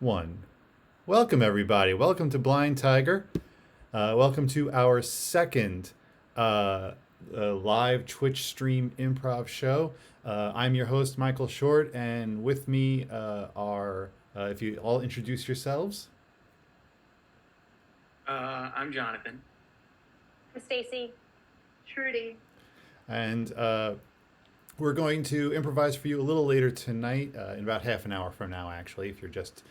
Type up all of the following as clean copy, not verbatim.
One. Welcome, everybody. Welcome to Blind Tiger. Welcome to our second live Twitch stream improv show. I'm your host, Michael Short, and with me are, if you all introduce yourselves. I'm Jonathan. I'm Stacy. Trudy. And we're going to improvise for you a little later tonight, in about half an hour from now, actually, if you're just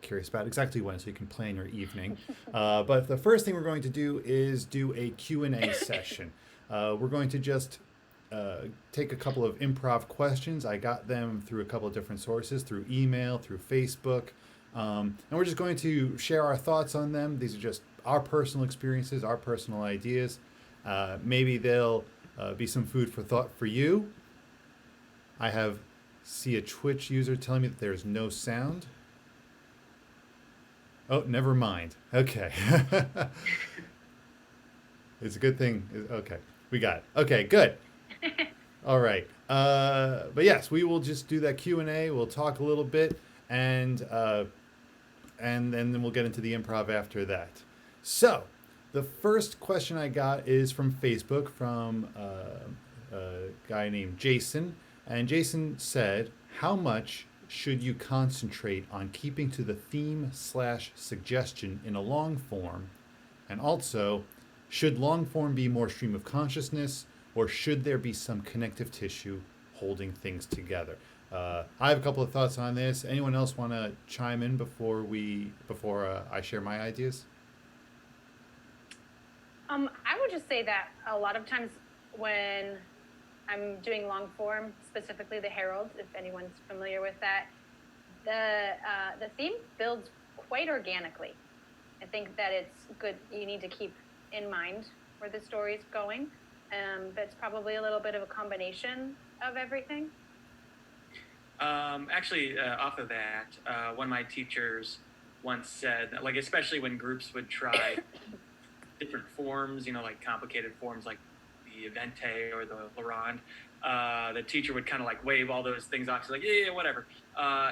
curious about exactly when, so you can plan your evening. But the first thing we're going to do is do a Q&A session. We're going to just take a couple of improv questions. I got them through a couple of different sources, through email, through Facebook. And we're just going to share our thoughts on them. These are just our personal experiences, our personal ideas. Maybe they'll be some food for thought for you. I see a Twitch user telling me that there's no sound. Oh, never mind. Okay. It's a good thing. Okay, we got it. Okay, good. All right. But yes, we will just do that Q&A. We'll talk a little bit, and then we'll get into the improv after that. So, the first question I got is from Facebook from a guy named Jason. And Jason said, how much should you concentrate on keeping to the theme/suggestion in a long form? And also, should long form be more stream of consciousness, or should there be some connective tissue holding things together? I have a couple of thoughts on this. Anyone else want to chime in before I share my ideas? I would just say that a lot of times when I'm doing long form, specifically the Herald, if anyone's familiar with that, the theme builds quite organically. I think that it's good. You need to keep in mind where the story's going, but it's probably a little bit of a combination of everything. Actually, off of that, one of my teachers once said, like, especially when groups would try different forms, like complicated forms like the Evente or the Laurent, the teacher would kind of like wave all those things off. She's like, yeah, whatever.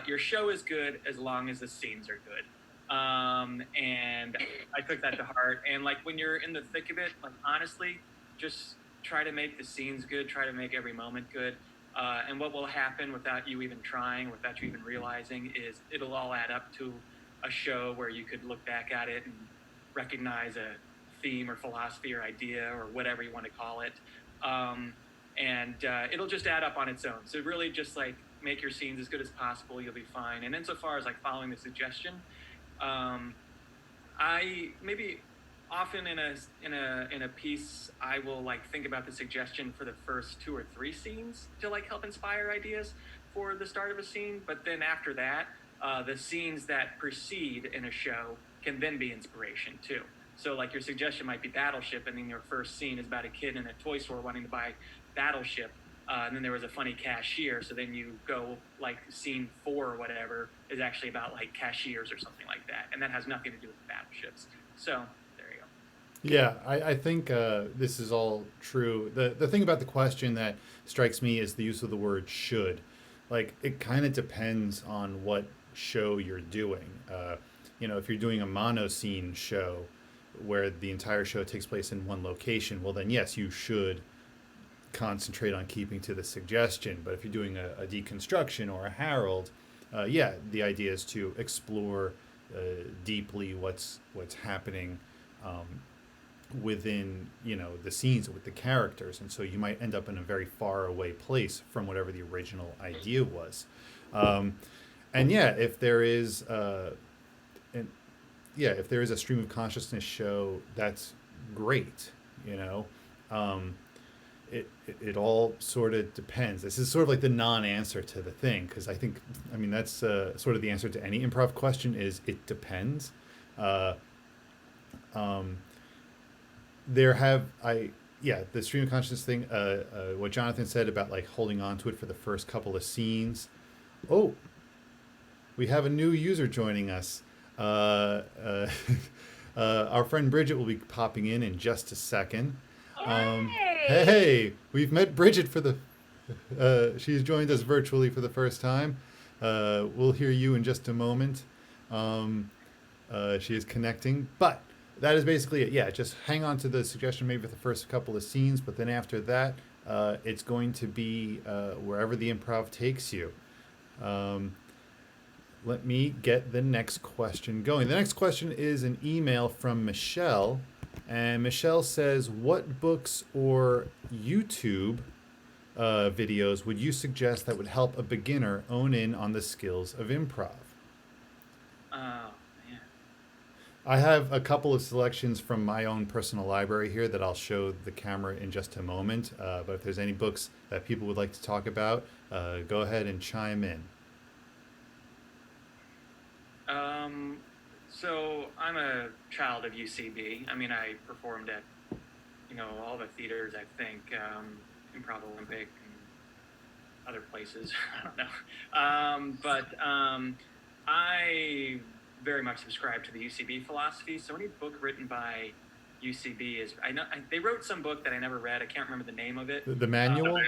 Your show is good as long as the scenes are good. And I took that to heart. And like when you're in the thick of it, like honestly, just try to make the scenes good, try to make every moment good. And what will happen without you even trying, without you even realizing, is it'll all add up to a show where you could look back at it and recognize a theme or philosophy or idea or whatever you want to call it. And it'll just add up on its own. So really just like make your scenes as good as possible, you'll be fine. And insofar as like following the suggestion, I maybe often in a piece, I will like think about the suggestion for the first 2 or 3 scenes to like help inspire ideas for the start of a scene. But then after that, the scenes that precede in a show can then be inspiration too. So like your suggestion might be Battleship, and then your first scene is about a kid in a toy store wanting to buy Battleship. And then there was a funny cashier. So then you go like scene 4 or whatever is actually about like cashiers or something like that. And that has nothing to do with the battleships. So there you go. Yeah, I think this is all true. The thing about the question that strikes me is the use of the word should. Like, it kind of depends on what show you're doing. If you're doing a mono-scene show where the entire show takes place in one location, well, then yes, you should concentrate on keeping to the suggestion. But if you're doing a deconstruction or a Herald, the idea is to explore deeply what's happening within the scenes with the characters, and so you might end up in a very far away place from whatever the original idea was. If there is if there is a stream of consciousness show, that's great. It all sort of depends. This is sort of like the non-answer to the thing, because that's sort of the answer to any improv question is it depends. The stream of consciousness thing, what Jonathan said about like holding on to it for the first couple of scenes. Oh, we have a new user joining us. Our friend Bridget will be popping in just a second. Hey, we've met Bridget she's joined us virtually for the first time. We'll hear you in just a moment. She is connecting, but that is basically it. Yeah, just hang on to the suggestion maybe for the first couple of scenes, but then after that, it's going to be wherever the improv takes you. Let me get the next question going. The next question is an email from Michelle, and Michelle says, "What books or YouTube videos would you suggest that would help a beginner own in on the skills of improv?" Oh, man. I have a couple of selections from my own personal library here that I'll show the camera in just a moment. But if there's any books that people would like to talk about, go ahead and chime in. So I'm a child of UCB. I mean, I performed at, all the theaters, I think, Improv Olympic and other places. I don't know. But I very much subscribe to the UCB philosophy. So any book written by UCB they wrote some book that I never read. I can't remember the name of it. The manual?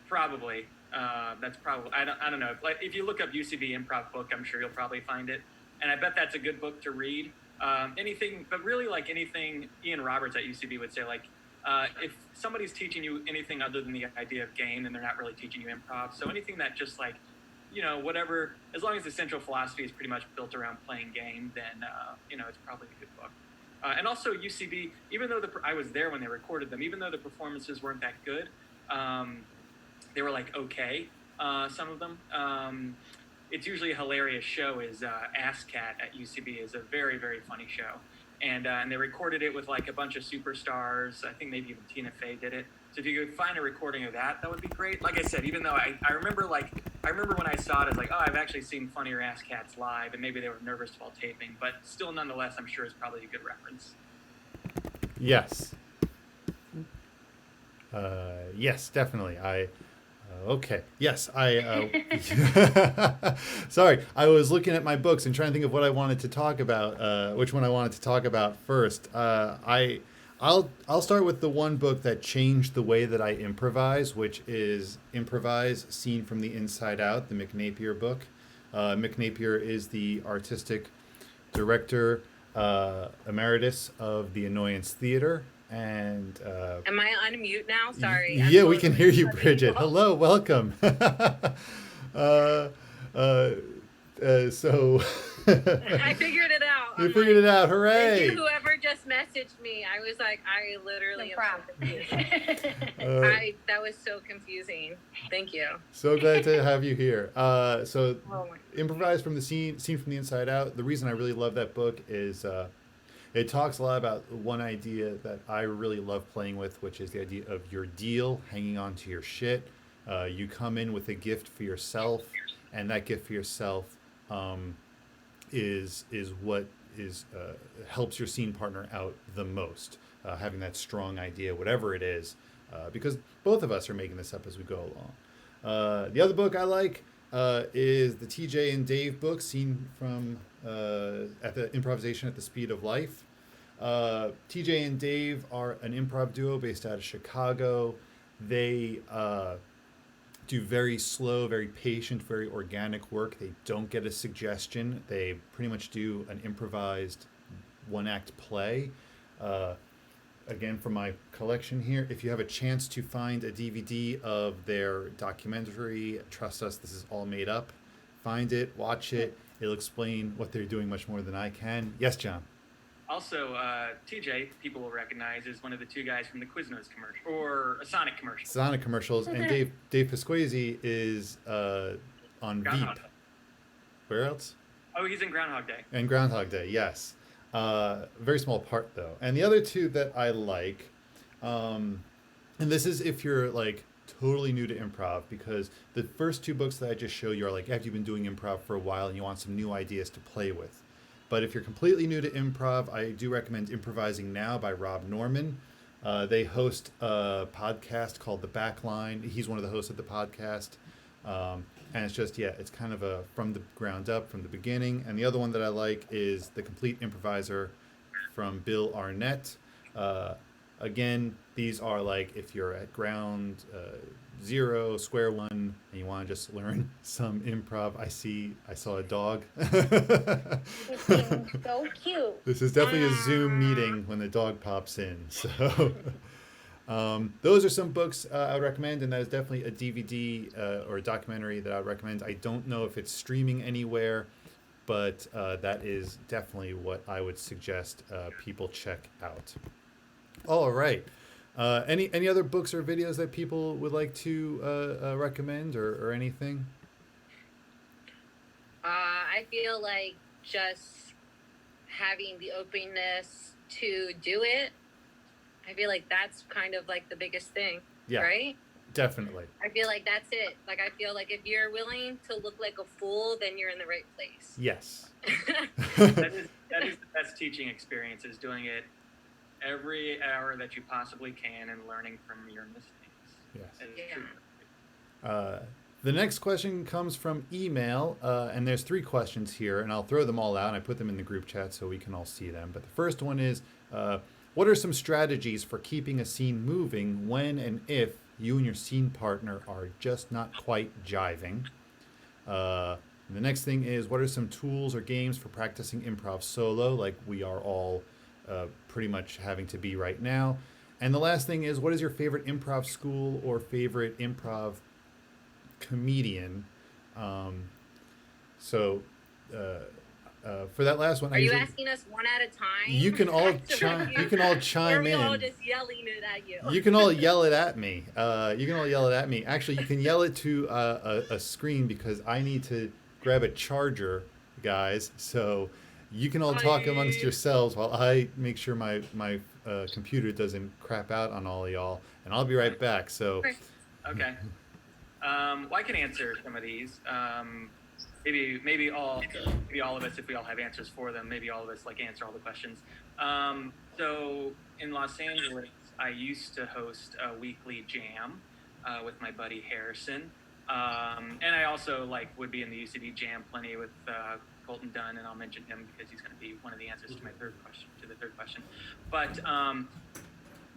Probably. That's probably, I don't know. Like, if you look up UCB improv book, I'm sure you'll probably find it. And I bet that's a good book to read. Anything, but really like anything Ian Roberts at UCB would say, like, if somebody's teaching you anything other than the idea of game, then they're not really teaching you improv. So anything that just like, whatever, as long as the central philosophy is pretty much built around playing game, then, it's probably a good book. And also UCB, even though I was there when they recorded them, even though the performances weren't that good, they were like, okay, some of them. It's usually a hilarious show. Is Ass Cat at UCB is a very, very funny show. And they recorded it with like a bunch of superstars. I think maybe even Tina Fey did it. So if you could find a recording of that, that would be great. Like I said, even though I remember when I saw it, I was like, oh, I've actually seen funnier Ass Cats live, and maybe they were nervous while taping, but still, nonetheless, I'm sure it's probably a good reference. Yes. Yes, definitely. Okay. Yes, sorry, I was looking at my books and trying to think of what I wanted to talk about, which one I wanted to talk about first. I'll start with the one book that changed the way that I improvise, which is Improvise, Seen from the Inside Out, the Mick Napier book. Mick Napier is the artistic director emeritus of the Annoyance Theater. And am I on mute now? Sorry. Yeah, we can hear you, Bridget. Hello, welcome. So I figured it out. You figured it out. Hooray! Thank you, whoever just messaged me. I was like, I literally that was so confusing. Thank you. So glad to have you here. Improvise from the seen from the inside out. The reason I really love that book is it talks a lot about one idea that I really love playing with, which is the idea of your deal, hanging on to your shit. You come in with a gift for yourself, and that gift for yourself is what helps your scene partner out the most. Having that strong idea, whatever it is, because both of us are making this up as we go along. The other book I like is the TJ and Dave book, Seen from at the Improvisation at the Speed of Life. TJ and Dave are an improv duo based out of Chicago. They do very slow, very patient, very organic work. They don't get a suggestion. They pretty much do an improvised one-act play. Again, from my collection here, if you have a chance to find a DVD of their documentary, trust us, this is all made up. Find it, watch it. It'll explain what they're doing much more than I can. Yes, John. Also, TJ, people will recognize, is one of the two guys from the Quiznos commercial, or a Sonic commercial. Sonic commercials, and Dave Pasquazi is on Groundhog Veep. Day. Where else? Oh, he's in Groundhog Day. And Groundhog Day, yes. Very small part, though. And the other two that I like, and this is if you're like totally new to improv, because the first two books that I just showed you are like after you've been doing improv for a while and you want some new ideas to play with. But if you're completely new to improv, I do recommend Improvising Now by Rob Norman. They host a podcast called The Backline. He's one of the hosts of the podcast. And it's just, it's kind of a from the ground up, from the beginning. And the other one that I like is The Complete Improviser from Bill Arnett. Again, these are like if you're at ground 0, square one, and you want to just learn some improv, I saw a dog. He seemed so cute. This is definitely a Zoom meeting when the dog pops in. So those are some books I would recommend, and that is definitely a DVD or a documentary that I would recommend. I don't know if it's streaming anywhere, but that is definitely what I would suggest people check out. All right. Any other books or videos that people would like to recommend or anything? I feel like just having the openness to do it. I feel like that's kind of like the biggest thing, Yeah, right? definitely. I feel like that's it. Like, I feel like if you're willing to look like a fool, then you're in the right place. Yes. That is the best teaching experience, is doing it every hour that you possibly can and learning from your mistakes. Yes. That is Yeah. true. The next question comes from email, and there's 3 questions here, and I'll throw them all out, and I put them in the group chat so we can all see them. But the first one is, what are some strategies for keeping a scene moving when and if you and your scene partner are just not quite jiving? The next thing is, what are some tools or games for practicing improv solo, like we are all pretty much having to be right now? And the last thing is, what is your favorite improv school or favorite improv comedian? So for that last one, Are you asking us one at a time? You can all Or chime are we all in. just yelling it at you? You can all yell it at me. You can all yell it at me. Actually, you can yell it to a screen, because I need to grab a charger, guys. So you can all talk amongst yourselves while I make sure my computer doesn't crap out on all of y'all, and I'll be right back. So Okay. Well, I can answer some of these. Maybe all of us, if we all have answers for them, maybe all of us like answer all the questions. So in Los Angeles, I used to host a weekly jam with my buddy Harrison, and I also like would be in the UCB jam plenty with Colton Dunn, and I'll mention him because he's going to be one of the answers to my third question. But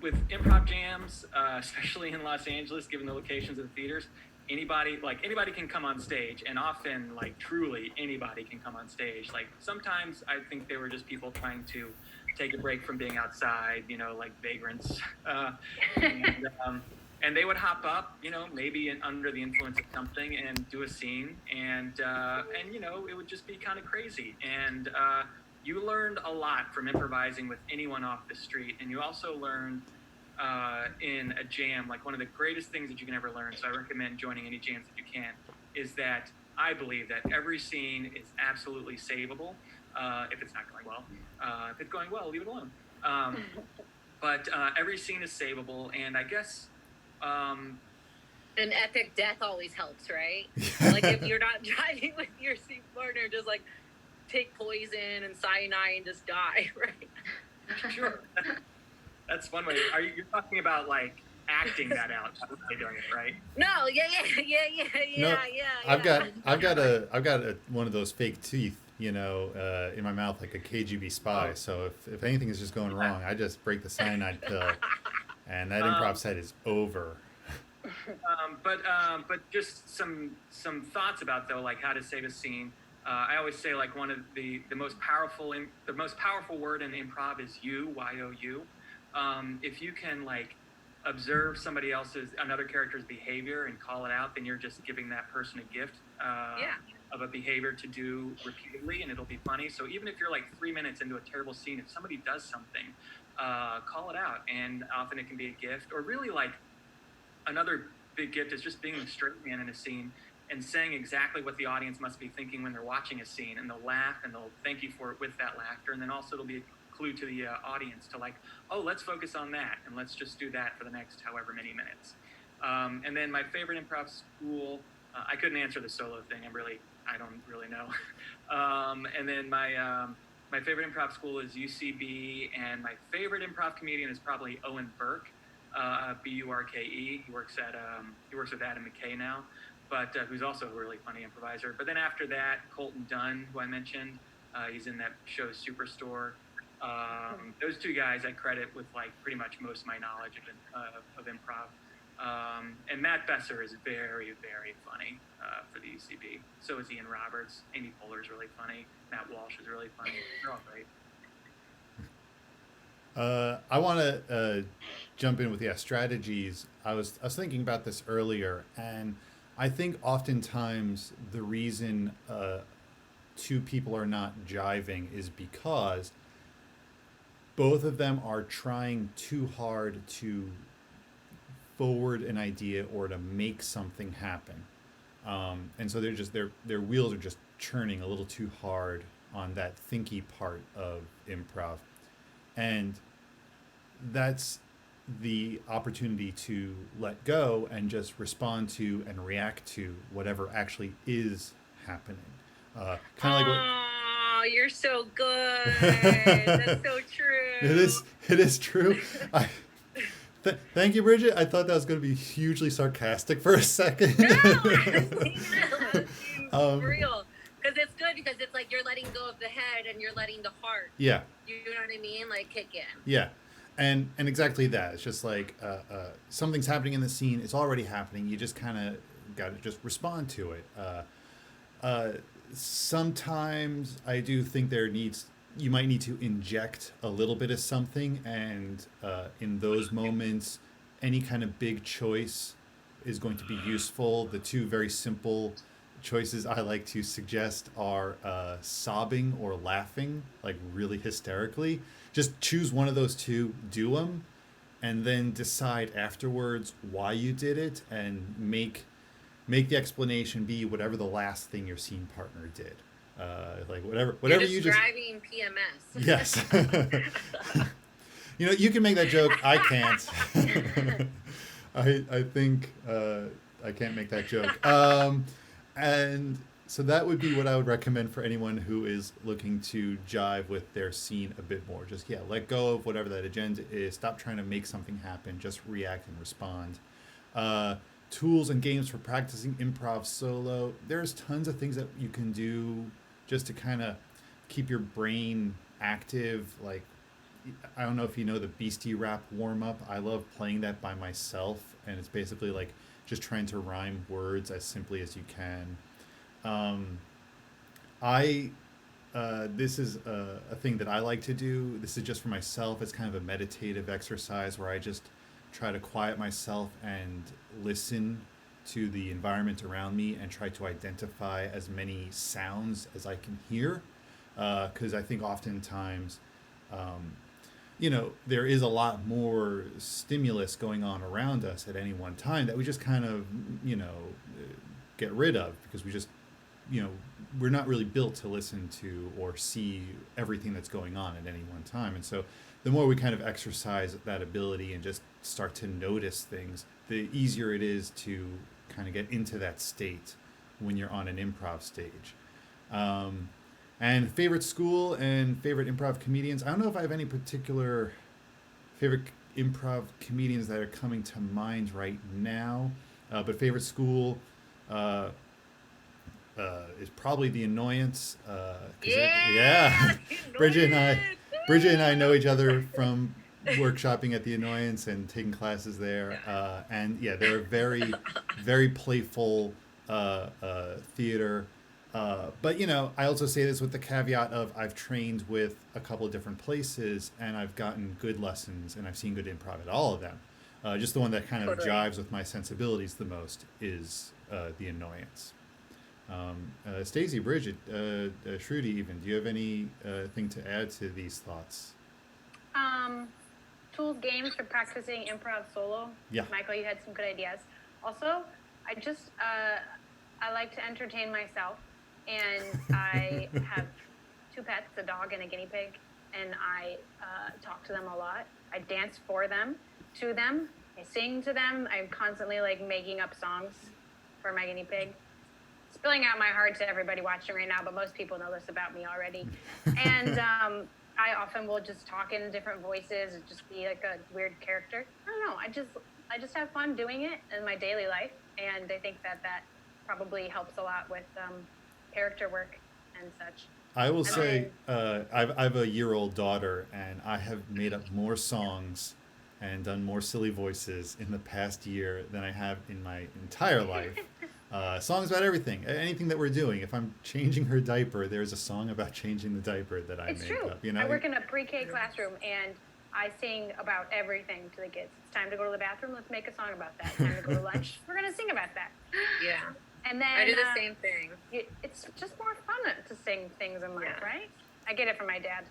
with improv jams, especially in Los Angeles, given the locations of the theaters, anybody can come on stage, and often, like, truly anybody can come on stage. Like, sometimes I think they were just people trying to take a break from being outside, like vagrants, and they would hop up, maybe under the influence of something, and do a scene, and it would just be kind of crazy. And you learned a lot from improvising with anyone off the street, and you also learned in a jam, like, one of the greatest things that you can ever learn, so I recommend joining any jams that you can, is that I believe that every scene is absolutely savable if it's not going well. If it's going well, leave it alone. But every scene is savable, and I guess An epic death always helps, right? Like, if you're not driving with your scene partner, just like take poison and cyanide and just die, right? Sure. That's one way. You're talking about, like, acting that out, not really doing it, right? No, yeah. I've got one of those fake teeth, in my mouth, like a KGB spy. So if anything is just going wrong, I just break the cyanide pill, and that improv set is over. But just some thoughts about, though, like, how to save a scene. I always say, like, one of the most powerful word in improv is you, Y-O-U. If you can, like, observe another character's behavior and call it out, then you're just giving that person a gift of a behavior to do repeatedly, and it'll be funny. So even if you're like 3 minutes into a terrible scene, if somebody does something, call it out, and often it can be a gift. Or really, like, another big gift is just being the straight man in a scene and saying exactly what the audience must be thinking when they're watching a scene, and they'll laugh and they'll thank you for it with that laughter, and then also it'll be a clue to the audience to, like, oh, let's focus on that, and let's just do that for the next however many minutes. And then my favorite improv school, I couldn't answer the solo thing. I don't really know. And then my favorite improv school is UCB, and my favorite improv comedian is probably Owen Burke, Burke. He works with Adam McKay now, but who's also a really funny improviser. But then after that, Colton Dunn, who I mentioned, he's in that show Superstore. Those two guys I credit with, like, pretty much most of my knowledge of improv. And Matt Besser is very, very funny for the UCB. So is Ian Roberts. Amy Poehler's really funny. Matt Walsh is really funny. They're all great. I want to jump in with strategies. I was thinking about this earlier, and I think oftentimes the reason two people are not jiving is because both of them are trying too hard to forward an idea or to make something happen, and so their wheels are just churning a little too hard on that thinky part of improv, and that's the opportunity to let go and just respond to and react to whatever actually is happening. Kind of like what. Oh, you're so good. That's so true. It is true. Thank you, Bridget. I thought that was going to be hugely sarcastic for a second. No, honestly, no, it's real. Because it's good, because it's like you're letting go of the head and you're letting the heart. Yeah. You know what I mean? Like kick in. Yeah. And exactly that. It's just like something's happening in the scene. It's already happening. You just kind of got to just respond to it. Sometimes I do think you might need to inject a little bit of something, and in those moments, any kind of big choice is going to be useful. The two very simple choices I like to suggest are sobbing or laughing, like really hysterically. Just choose one of those two, do them, and then decide afterwards why you did it, and make the explanation be whatever the last thing your scene partner did. Like whatever You're you just driving PMS. Yes. You can make that joke. I can't. I think I can't make that joke. And so that would be what I would recommend for anyone who is looking to jive with their scene a bit more. Just let go of whatever that agenda is. Stop trying to make something happen. Just react and respond. Tools and games for practicing improv solo. There's tons of things that you can do just to kind of keep your brain active. Like, I don't know if you know the Beastie Rap warm-up. I love playing that by myself, and it's basically like just trying to rhyme words as simply as you can. This is a thing that I like to do. This is just for myself. It's kind of a meditative exercise where I just try to quiet myself and listen to the environment around me and try to identify as many sounds as I can hear. Because I think oftentimes, there is a lot more stimulus going on around us at any one time that we just kind of, get rid of, because we just, we're not really built to listen to or see everything that's going on at any one time. And so the more we kind of exercise that ability and just start to notice things, the easier it is to kind of get into that state when you're on an improv stage. And favorite school and favorite improv comedians. I don't know if I have any particular favorite improv comedians that are coming to mind right now, but favorite school is probably The Annoyance. Yeah. Bridget and I know each other from workshopping at The Annoyance and taking classes there. And they're very, very playful theater. But I also say this with the caveat of I've trained with a couple of different places, and I've gotten good lessons, and I've seen good improv at all of them. Just the one that kind of jives with my sensibilities the most is The Annoyance. Stacey, Bridget, Shruti, even, do you have any thing to add to these thoughts? Tools, games for practicing improv solo. Yeah. Michael, you had some good ideas. Also, I like to entertain myself, and I have two pets, a dog and a guinea pig, and I talk to them a lot. I dance for them, to them, I sing to them. I'm constantly making up songs for my guinea pig. Spilling out my heart to everybody watching right now, but most people know this about me already. And I often will just talk in different voices and just be like a weird character. I don't know. I just have fun doing it in my daily life, and I think that probably helps a lot with character work and such. I will say, I have a year-old daughter, and I have made up more songs and done more silly voices in the past year than I have in my entire life. Songs about everything, anything that we're doing. If I'm changing her diaper, there's a song about changing the diaper that I It's make true. up. You know, I work in a pre-K classroom, and I sing about everything to the kids. It's time to go to the bathroom. Let's make a song about that. Time to go to lunch. We're gonna sing about that. Yeah. And then I do the same thing. It's just more fun to sing things in life, Yeah. right? I get it from my dad.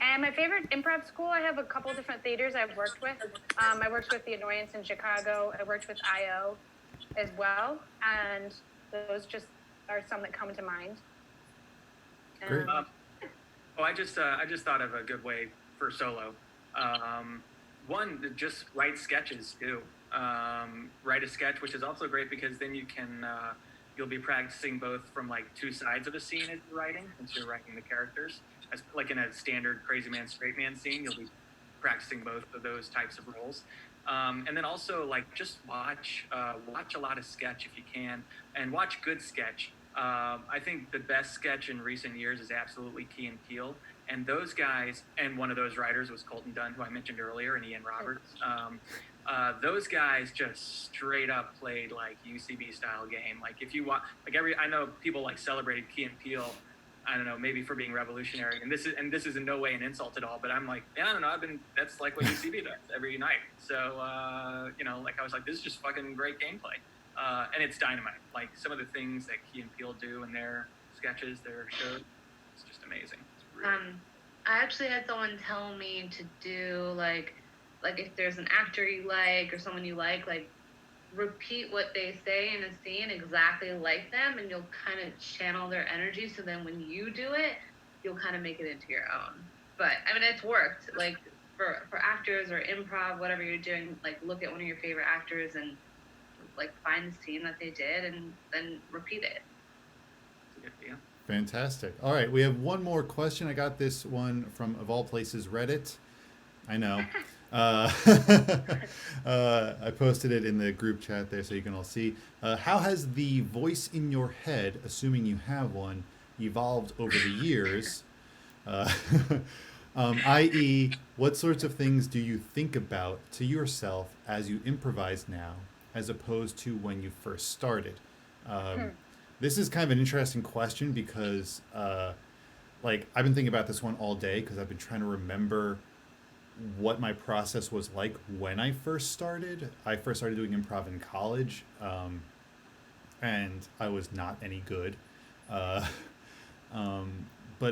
And my favorite improv school, I have a couple different theaters I've worked with. I worked with The Annoyance in Chicago. I worked with IO as well, and those just are some that come to mind. Great. I just thought of a good way for solo. One, just write sketches too. Write a sketch, which is also great because then you can you'll be practicing both from like two sides of a scene as you're writing, since you're writing the characters. As like in a standard crazy man, straight man scene, you'll be practicing both of those types of roles. And then also like just watch a lot of sketch if you can, and watch good sketch. I think the best sketch in recent years is absolutely Key and Peele. And those guys, and one of those writers was Colton Dunn, who I mentioned earlier, and Ian Roberts. Those guys just straight up played like UCB style game. Like if you watch, like I know people like celebrated Key and Peele, I don't know, maybe for being revolutionary. And this is in no way an insult at all, but I'm like, yeah, I don't know, that's like what UCB does every night. So, like I was like, this is just fucking great gameplay. And it's dynamite. Like some of the things that Key and Peele do in their sketches, their shows, it's just amazing. It's really I actually had someone tell me to do like if there's an actor you like or someone you like repeat what they say in a scene exactly like them, and you'll kind of channel their energy. So then when you do it, you'll kind of make it into your own. But I mean, it's worked. Like for actors or improv, whatever you're doing, like look at one of your favorite actors and like find the scene that they did and then repeat it. it's a good deal. Fantastic. All right, we have one more question. I got this one from, of all places, Reddit. I know. I posted it in the group chat there so you can all see. How has the voice in your head, assuming you have one, evolved over the years? I.e., what sorts of things do you think about to yourself as you improvise now, as opposed to when you first started? This is kind of an interesting question because, I've been thinking about this one all day because I've been trying to remember what my process was like when I first started. I first started doing improv in college, and I was not any good. But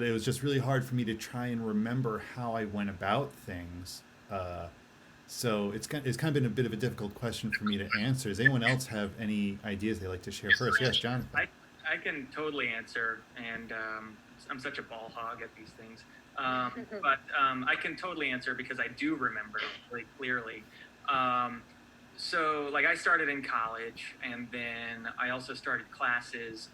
it was just really hard for me to try and remember how I went about things. So it's kind of been a bit of a difficult question for me to answer. Does anyone else have any ideas they'd like to share first? Yes, Jonathan. I can totally answer, and I'm such a ball hog at these things. But I can totally answer because I do remember really clearly. So I started in college, and then I also started classes.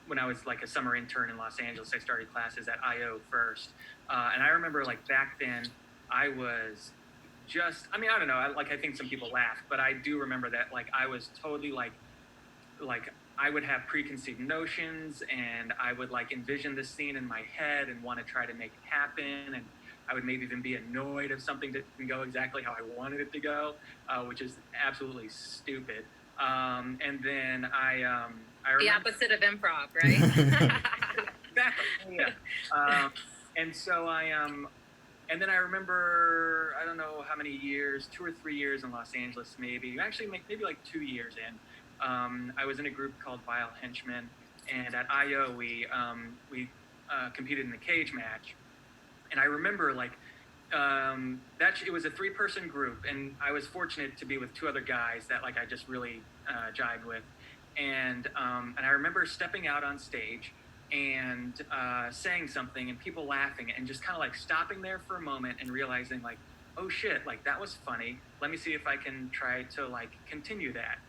When I was like a summer intern in Los Angeles, I started classes at IO first. And I remember back then I was just, I don't know, I think some people laugh, but I do remember that I was totally like I would have preconceived notions, and I would envision the scene in my head and want to try to make it happen. And I would maybe even be annoyed if something didn't go exactly how I wanted it to go, which is absolutely stupid. And then I remember, The opposite of improv, right? exactly, yeah. And so and then I remember, I don't know how many years, 2 or 3 years in Los Angeles, maybe 2 years in. I was in a group called Vile Henchmen, and at IO we competed in a cage match. And I remember it was a 3-person group, and I was fortunate to be with 2 other guys that I just really jived with. And I remember stepping out on stage and saying something, and people laughing, and just kind of stopping there for a moment and realizing oh shit, that was funny. Let me see if I can try to continue that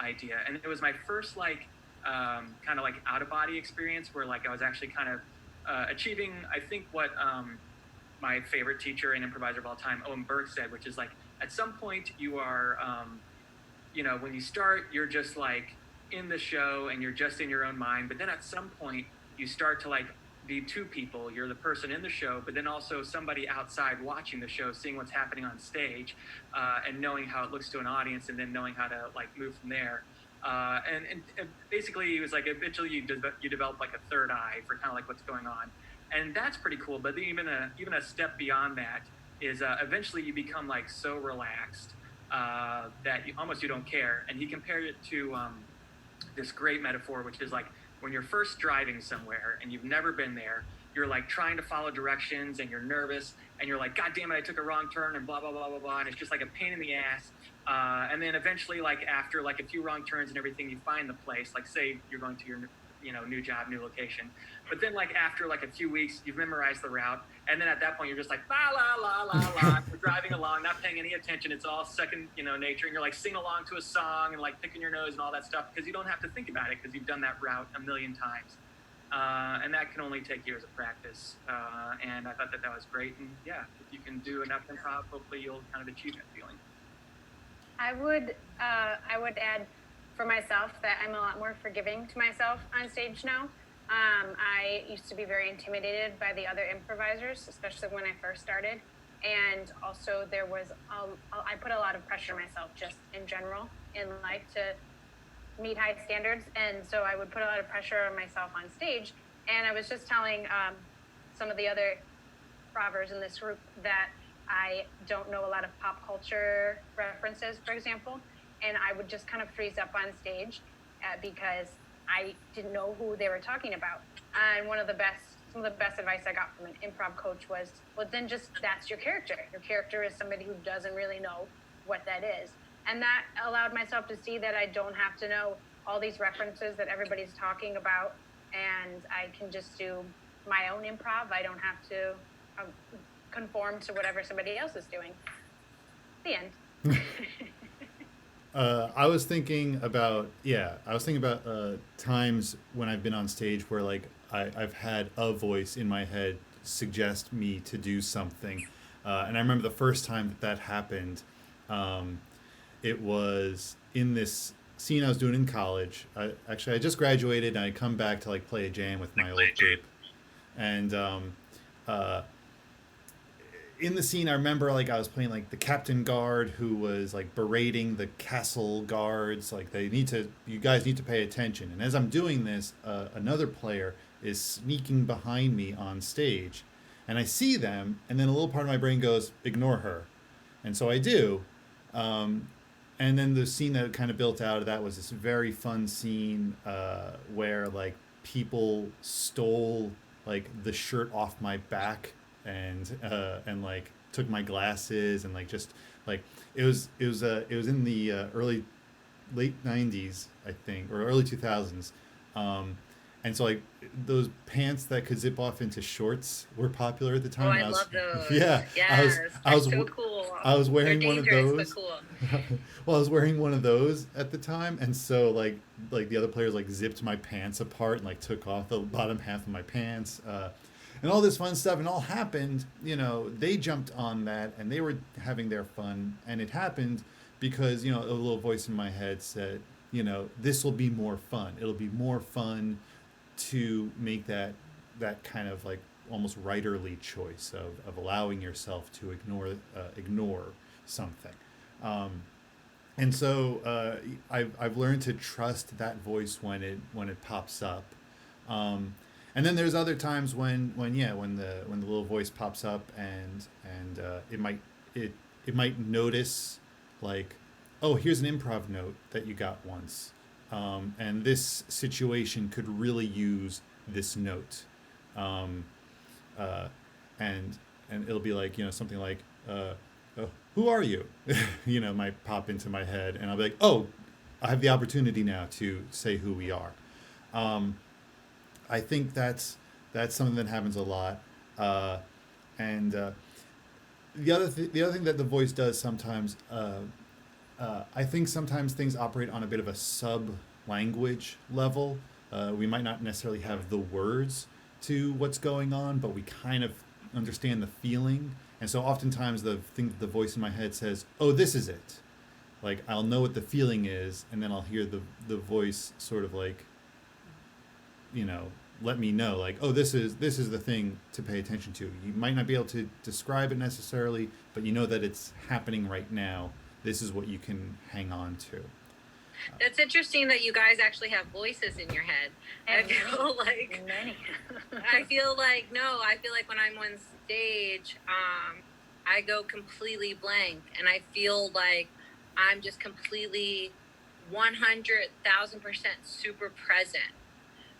idea. And it was my first kind of out of body experience where I was actually kind of achieving, I think, what my favorite teacher and improviser of all time, Owen Burke, said, which is at some point you are when you start, you're just in the show and you're just in your own mind, but then at some point you start to be two people. You're the person in the show, but then also somebody outside watching the show, seeing what's happening on stage, and knowing how it looks to an audience, and then knowing how to like move from there. And basically, it was like eventually you develop like a third eye for kind of like what's going on, and that's pretty cool. But even a step beyond that is eventually you become like so relaxed that you don't care. And he compared it to this great metaphor, which is like when you're first driving somewhere and you've never been there, you're like trying to follow directions and you're nervous and you're like, God damn it, I took a wrong turn and blah, blah, blah, blah, blah. And it's just like a pain in the ass. And then eventually, like after like a few wrong turns and everything, you find the place, like say you're going to your, new job, new location. But then like after like a few weeks, you've memorized the route. And then at that point, you're just like, la, la, la, la, la. You're driving along, not paying any attention. It's all second, nature. And you're like singing along to a song and like picking your nose and all that stuff because you don't have to think about it because you've done that route a million times. And that can only take years of practice. And I thought that was great. And yeah, if you can do enough improv, hopefully you'll kind of achieve that feeling. I would add for myself that I'm a lot more forgiving to myself on stage now. I used to be very intimidated by the other improvisers, especially when I first started. And also I put a lot of pressure on myself just in general in life to meet high standards. And so I would put a lot of pressure on myself on stage. And I was just telling some of the other improvers in this group that I don't know a lot of pop culture references, for example. And I would just kind of freeze up on stage because I didn't know who they were talking about. And some of the best advice I got from an improv coach was, well, then just that's your character. Your character is somebody who doesn't really know what that is. And that allowed myself to see that I don't have to know all these references that everybody's talking about. And I can just do my own improv. I don't have to conform to whatever somebody else is doing. The end. I was thinking about times when I've been on stage where like I've had a voice in my head suggest me to do something, and I remember the first time that happened. It was in this scene I was doing in college. I just graduated and I come back to like play a jam with my old group, and in the scene, I remember like I was playing like the captain guard who was like berating the castle guards, like you guys need to pay attention. And as I'm doing this, another player is sneaking behind me on stage, and I see them, and then a little part of my brain goes, ignore her, and so I do. And then the scene that kind of built out of that was this very fun scene where like people stole like the shirt off my back and like took my glasses and like just like it was in the late 90s I think or early 2000s, and so like those pants that could zip off into shorts were popular at the time. Oh, I love those. Yeah, yes, I was so cool. I was wearing They're one of dangerous, those. but cool. Well, I was wearing one of those at the time, and so like the other players like zipped my pants apart and like took off the bottom half of my pants. And all this fun stuff, and all happened, they jumped on that, and they were having their fun, and it happened because, a little voice in my head said, this will be more fun. It'll be more fun to make that kind of like almost writerly choice of allowing yourself to ignore something. And so I've learned to trust that voice when it pops up. And then there's other times when the little voice pops up and it might notice like, oh, here's an improv note that you got once, and this situation could really use this note, and it'll be like something like who are you, might pop into my head, and I'll be like, oh, I have the opportunity now to say who we are. I think that's something that happens a lot, and the other thing that the voice does sometimes, I think sometimes things operate on a bit of a sub-language level. We might not necessarily have the words to what's going on, but we kind of understand the feeling, and so oftentimes the thing that the voice in my head says, "Oh, this is it." Like I'll know what the feeling is, and then I'll hear the voice sort of like, let me know, like, oh, this is the thing to pay attention to. You might not be able to describe it necessarily, but you know that it's happening right now. This is what you can hang on to. That's interesting that you guys actually have voices in your head. I feel like Many. I feel like when I'm on stage, I go completely blank, and I feel like I'm just completely 100,000% super present.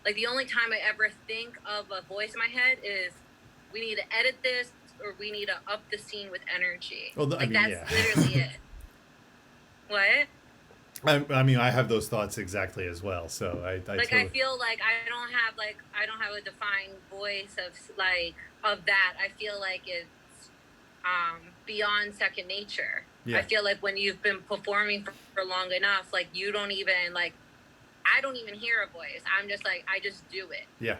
Like the only time I ever think of a voice in my head is we need to edit this or we need to up the scene with energy. Well, like that's literally it. What? I mean, I have those thoughts exactly as well. So I I feel like I don't have a defined voice of that. I feel like it's beyond second nature. Yeah. I feel like when you've been performing for long enough, like you don't even I don't even hear a voice. I'm just like, I just do it. Yeah.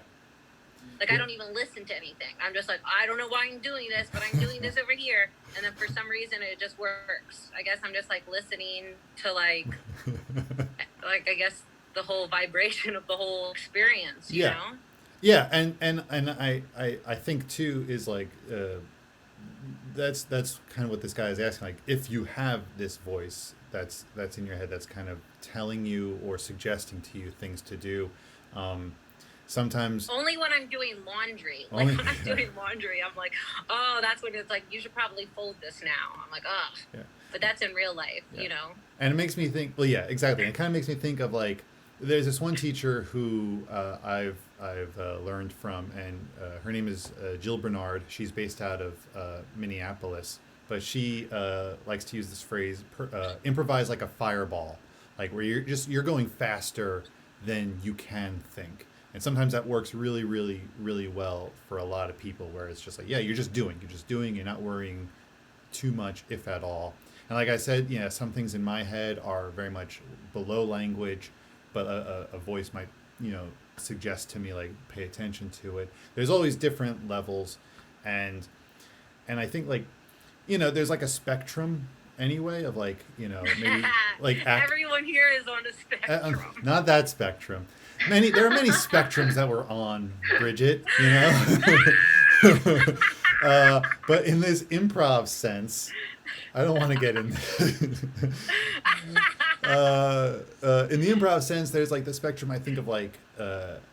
Like, I don't even listen to anything. I'm just like, I don't know why I'm doing this, but I'm doing this over here. And then for some reason, it just works. I guess I'm just like listening to I guess the whole vibration of the whole experience, you know? Yeah. And I think too is like, that's kind of what this guy is asking. Like, if you have this voice that's in your head, that's kind of telling you or suggesting to you things to do, sometimes only when I'm doing laundry. Like when I'm doing laundry, I'm like, oh, that's when it's like, you should probably fold this now. I'm like, oh, yeah. But that's in real life, you know? And it makes me think, well, yeah, exactly. It kind of makes me think of like, there's this one teacher who I've learned from, and her name is Jill Bernard. She's based out of Minneapolis, but she likes to use this phrase, improvise like a fireball, like where you're going faster than you can think. And sometimes that works really, really, really well for a lot of people, where it's just like, yeah, you're just doing, you're not worrying too much, if at all. And like I said, yeah, some things in my head are very much below language, but a voice might, suggest to me, like, pay attention to it. There's always different levels, and I think, like, there's like a spectrum anyway of like, maybe like everyone here is on a spectrum. Not that spectrum. There are many spectrums that we're on, Bridget, but in this improv sense, I don't want to get in. In the improv sense, there's like the spectrum. I think of like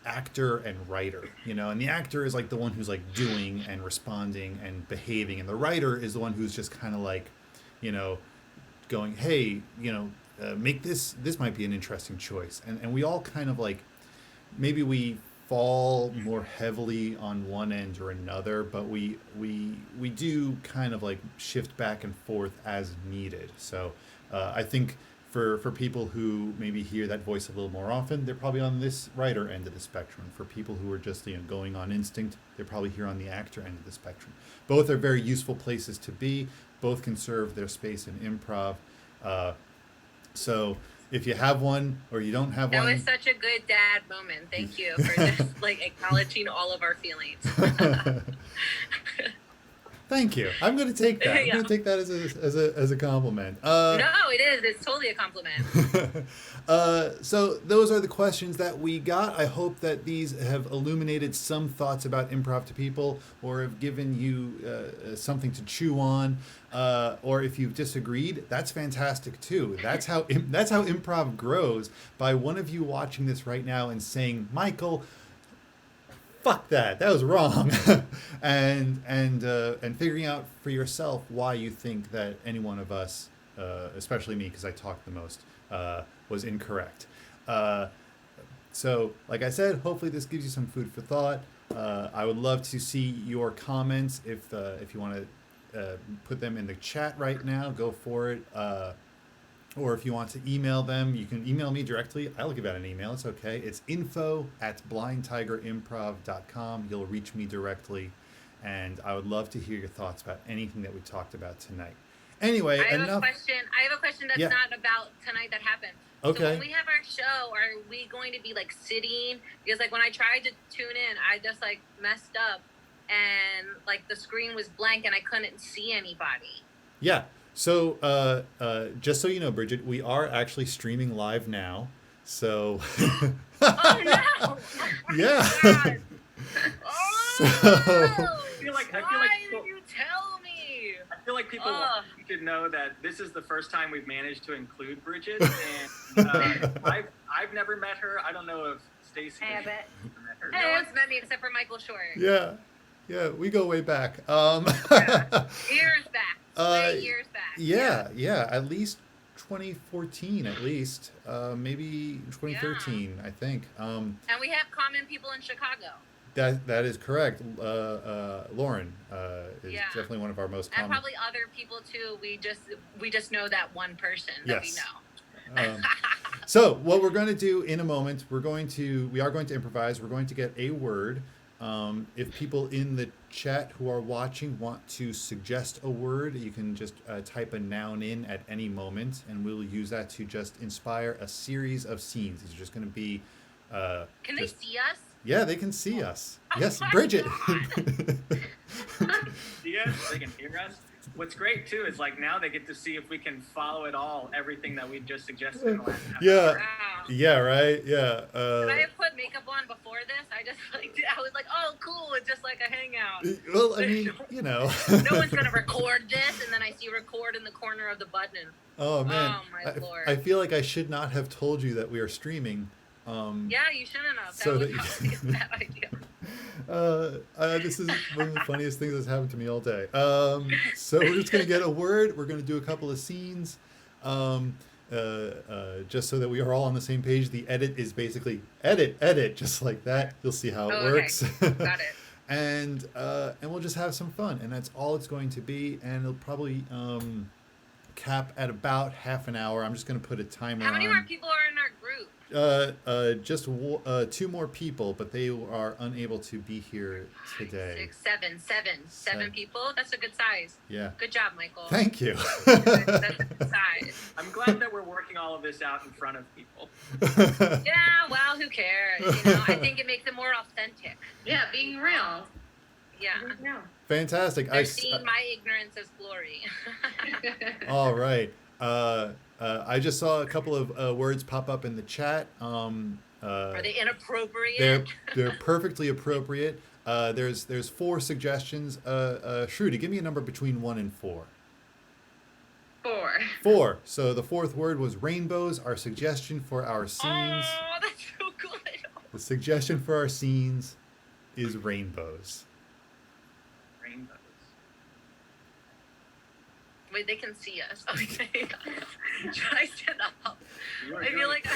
actor and writer, and the actor is like the one who's like doing and responding and behaving, and the writer is the one who's just kind of like, going, hey, make this might be an interesting choice, and we all kind of like, maybe we fall more heavily on one end or another, but we do kind of like shift back and forth as needed. So I think for people who maybe hear that voice a little more often, they're probably on this writer end of the spectrum. For people who are just going on instinct, they're probably here on the actor end of the spectrum. Both are very useful places to be. Both can serve their space in improv. So if you have one or you don't have one. That was such a good dad moment. Thank you for just like acknowledging all of our feelings. Thank you. I'm going to take that. I'm going to take that as a compliment. No, it is. It's totally a compliment. So those are the questions that we got. I hope that these have illuminated some thoughts about improv to people, or have given you something to chew on. Or if you've disagreed, that's fantastic too. That's how improv grows, by one of you watching this right now and saying, Michael, fuck that was wrong. and figuring out for yourself why you think that any one of us, especially me because I talk the most, was incorrect. So like I said, hopefully this gives you some food for thought. I would love to see your comments. If you want to put them in the chat right now, go for it. Or if you want to email them, you can email me directly. I'll give out an email. It's okay. It's info@blindtigerimprov.com. You'll reach me directly. And I would love to hear your thoughts about anything that we talked about tonight. Anyway, I have a question that's not about tonight that happened. Okay. So when we have our show, are we going to be like sitting? Because like when I tried to tune in, I just like messed up and like the screen was blank and I couldn't see anybody. Yeah. So just so you know, Bridget, we are actually streaming live now. So Oh no! Yeah. God. So- Oh, I feel why like did you tell me? I feel like people Ugh. should know that this is the first time we've managed to include Bridget, and I've never met her. I don't know if Stacy I have it. ever met her. No one's met me except for Michael Short. Yeah, we go way back. Years back. Way years back. Yeah, at least 2014, at least, maybe 2013, I think. And we have common people in Chicago. That is correct. Lauren is Yeah. definitely one of our most And common. probably other people too. We just know that one person that Yes. we know. So what we're going to do in a moment, we are going to improvise. We're going to get a word. If people in the chat who are watching want to suggest a word, you can just type a noun in at any moment, and we'll use that to just inspire a series of scenes. These are just going to be. Can they see us? Yeah, they can see us. Oh Yes, my Bridget. Yeah, they can hear us. What's great too is like now they get to see if we can follow it all, everything that we just suggested in the last half Yeah. hour. Wow. Yeah, right. Yeah. Could I have put makeup on before this? I was like, oh, cool. It's just like a hangout. Well, I mean, you know. No one's gonna record this, and then I see record in the corner of the button. Oh man. Oh, my Lord. I feel like I should not have told you that we are streaming. Yeah, you shouldn't have. That So was that you- probably a bad idea. This is one of the funniest things that's happened to me all day. So we're just gonna get a word. We're gonna do a couple of scenes, just so that we are all on the same page. The edit is basically edit, just like that. You'll see how it Oh, okay. works. Got it. And we'll just have some fun, and that's all it's going to be. And it'll probably cap at about half an hour. I'm just gonna put a timer How many on. more people are in our group? Just two more people, but they are unable to be here today. 6, 7, 7 Seven. people. That's a good size. Yeah. Good job, Michael. Thank you. That's a good size. I'm glad that we're working all of this out in front of people. Yeah, well, who cares? You know, I think it makes it more authentic. Yeah, being real. Yeah. Being real. Fantastic. They're seeing my ignorance as glory. All right. I just saw a couple of words pop up in the chat. Are they inappropriate? They're perfectly appropriate. There's 4 suggestions. Shruti, give me a number between 1 and 4. 4. 4. So the 4th word was rainbows. Our suggestion for our scenes. Oh, that's so good. The suggestion for our scenes is rainbows. Rainbows. Wait, they can see us. Okay. Should I stand up? You are I feel doing- like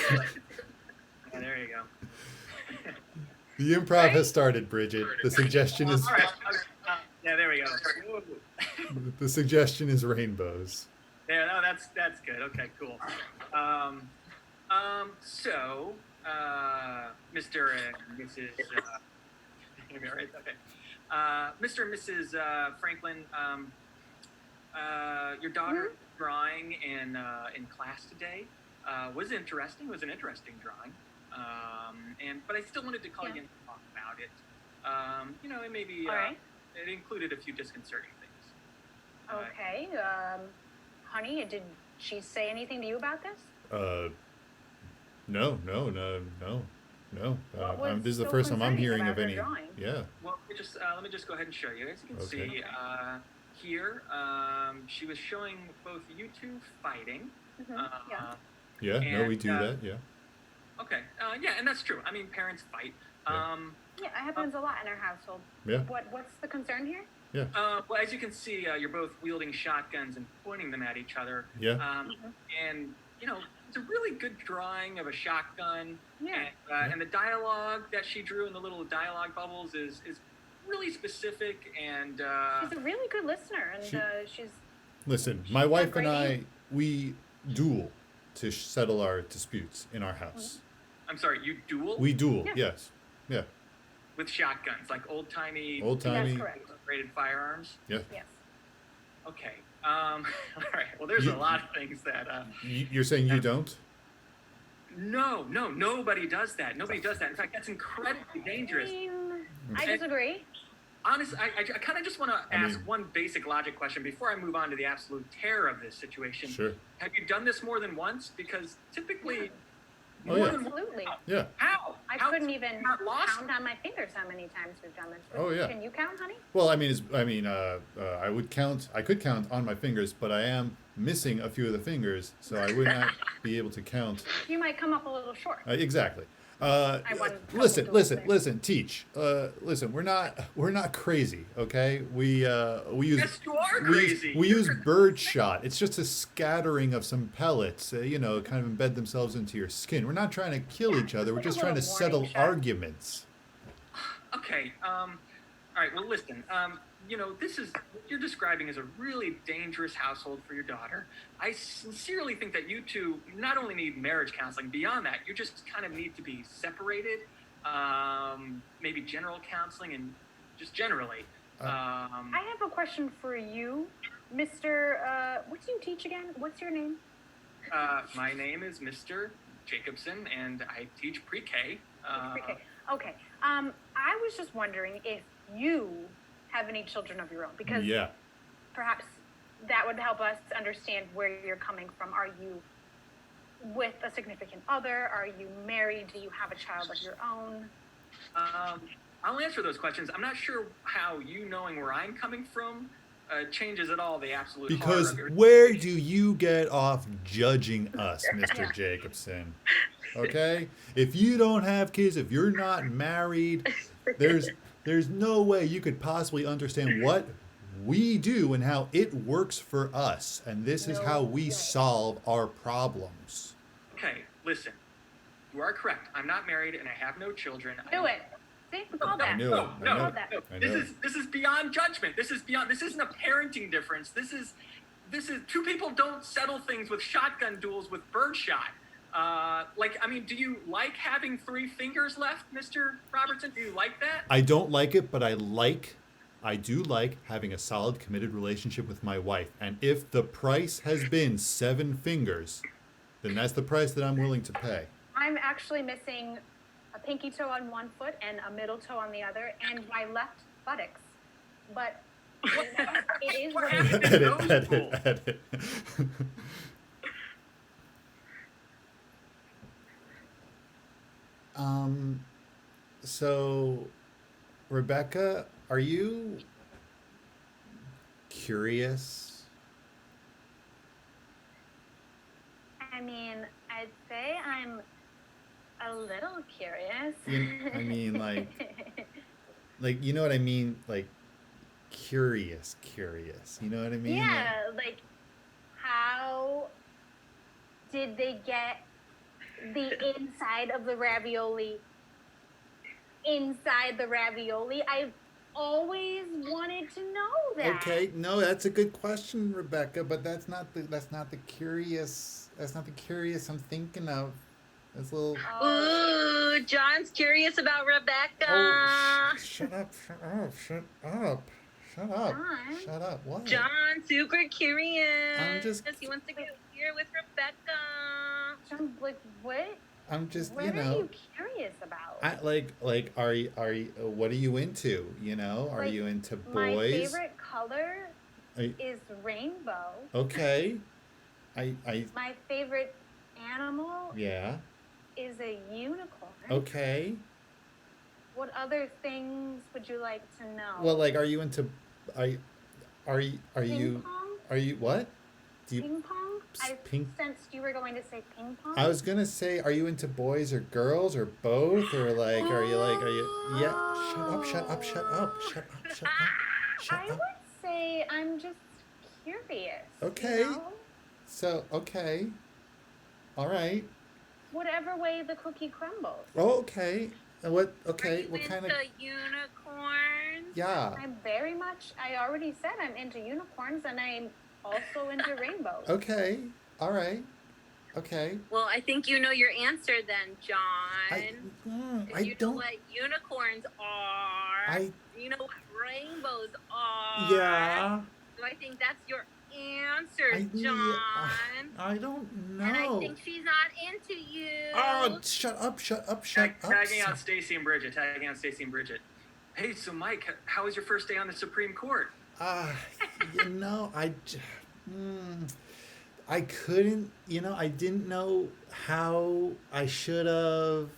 Yeah, there you go. The improv has started, Bridget. The suggestion is All right. Yeah, there we go. the suggestion is rainbows. Yeah, no, that's good. Okay, cool. So, Mr. and Mrs. Right? Okay. Mr. and Mrs. Franklin, your daughter drawing in class today was interesting. Was an interesting drawing. But I still wanted to call you in to talk about it. It maybe All right. it included a few disconcerting things. Okay. Honey, did she say anything to you about this? No. What was This is the so first time I'm concerning hearing about of her any. drawing? Yeah. Well, let me just go ahead and show you. As you can Okay. see here, she was showing both you two fighting. Yeah. Yeah. No, we And, do that. Yeah. Okay. Yeah, and that's true. I mean, parents fight. Yeah. Yeah, it happens a lot in our household. Yeah. What's the concern here? Well, as you can see, you're both wielding shotguns and pointing them at each other. Yeah. And it's a really good drawing of a shotgun. Yeah. And the dialogue that she drew in the little dialogue bubbles is really specific and. She's a really good listener, and she's. Listen, She's my got wife great and I, aim. we duel to settle our disputes in our house. I'm sorry, you duel We duel. Yeah. Yes. Yeah. with shotguns, like old timey. Old timey. That's correct. Rated firearms. Yeah. Yes. Okay. All right. Well, there's You- a lot of things that. You're saying you don't? No, nobody does that. Nobody does that. In fact, that's incredibly dangerous. I disagree. Honestly, I kind of just want to I ask mean- one basic logic question before I move on to the absolute terror of this situation. Sure. Have you done this more than once? Because typically, Oh, More yeah. than one. Absolutely. Yeah. How? I How couldn't even not lost? count on my fingers how many times we've done this. Oh, yeah. Can you count, honey? Well, I mean, I could count on my fingers, but I am missing a few of the fingers, so I would not be able to count. You might come up a little short. Exactly. I won a couple Listen, duels listen, there. listen. Teach. Listen. We're not crazy. Okay. We use Yes, you are we crazy. use, we use bird shot. It's just a scattering of some pellets. Kind of embed themselves into your skin. We're not trying to kill each other. We're like a just trying to little settle warning shot. arguments. Okay. All right. Well, listen. This is what you're describing is a really dangerous household for your daughter. I sincerely think that you two not only need marriage counseling. Beyond that, you just kind of need to be separated. Maybe general counseling and just generally. I have a question for you, Mr. What do you teach again? What's your name? My name is Mr. Jacobson, and I teach pre-K. Pre-K. Okay. I was just wondering if you have any children of your own, because Yeah. perhaps that would help us understand where you're coming from. Are you with a significant other? Are you married? Do you have a child of your own? I'll answer those questions. I'm not sure how you knowing where I'm coming from changes at all the absolute horror Because of your where do you get off judging us, Mr. Jacobson? Okay? If you don't have kids, if you're not married, there's no way you could possibly understand what we do and how it works for us. And this is how we solve our problems. Okay, listen. You are correct. I'm not married and I have no children. Do it. See? We called that. knew it. I No, knew no, it. no. I This know. is beyond judgment. This isn't a parenting difference. This is two people don't settle things with shotgun duels with birdshot. Do you like having 3 fingers left, Mr. Robertson? Do you like that? I don't like it, but I do like having a solid, committed relationship with my wife. And if the price has been 7 fingers, then that's the price that I'm willing to pay. I'm actually missing a pinky toe on one foot and a middle toe on the other, and my left buttocks. But it is what it is. Edit. So, Rebecca, are you curious? I mean, I'd say I'm a little curious. I mean, like, you know what I mean? Like, curious. You know what I mean? Yeah, like, how did they get the inside of the ravioli inside the ravioli? I've always wanted to know that. Okay, no, that's a good question, Rebecca, but that's not the curious I'm thinking of. That's a little. Ooh, John's curious about Rebecca. Oh, shut up! John? What? John, super curious. I'm just- He wants to get here with Rebecca. I'm like, what? I'm just, What you are know. you curious about? Are you what are you into? You know, are Like, you into My boys? favorite color Are you- is rainbow. Okay. I My favorite animal yeah. is a unicorn. Okay. What other things would you like to know? Well, like, are you into? Are Ping you? pong? Are you what? Do you? Ping pong? I Ping- sensed you were going to say ping pong. I was gonna say, are you into boys or girls or both, or like, are you? Yeah. Shut up. I would say I'm just curious. Okay. You know? So okay. All right. Whatever way the cookie crumbles. Oh, okay. And what? Are Okay. you What kind of? into unicorns? Yeah. I already said I'm into unicorns, and I'm also into rainbows. Okay. All right. Okay. Well, I think you know your answer then, John. I You know don't. what unicorns are. You know what rainbows are. Yeah. So I think that's your answer, John. I don't know. And I think she's not into you. Oh, shut up. Tagging out Stacy and Bridget. Hey, so Mike, how was your first day on the Supreme Court? You know, I couldn't, I didn't know how I should have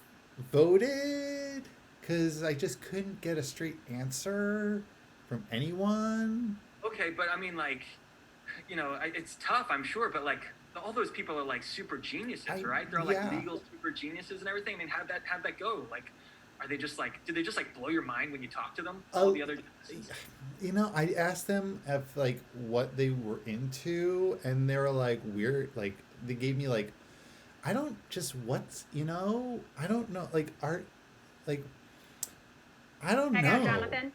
voted because I just couldn't get a straight answer from anyone. Okay, but I mean, like, it's tough, I'm sure, but like, all those people are like super geniuses, right? They're all like Yeah. legal super geniuses and everything. I mean, how'd that go? Like, are they just like, did they just like blow your mind when you talk to them? All Oh, the other geniuses? I asked them if like what they were into, and they were like weird. Like they gave me like I don't just what's I don't know like art like I don't I got know. Jonathan.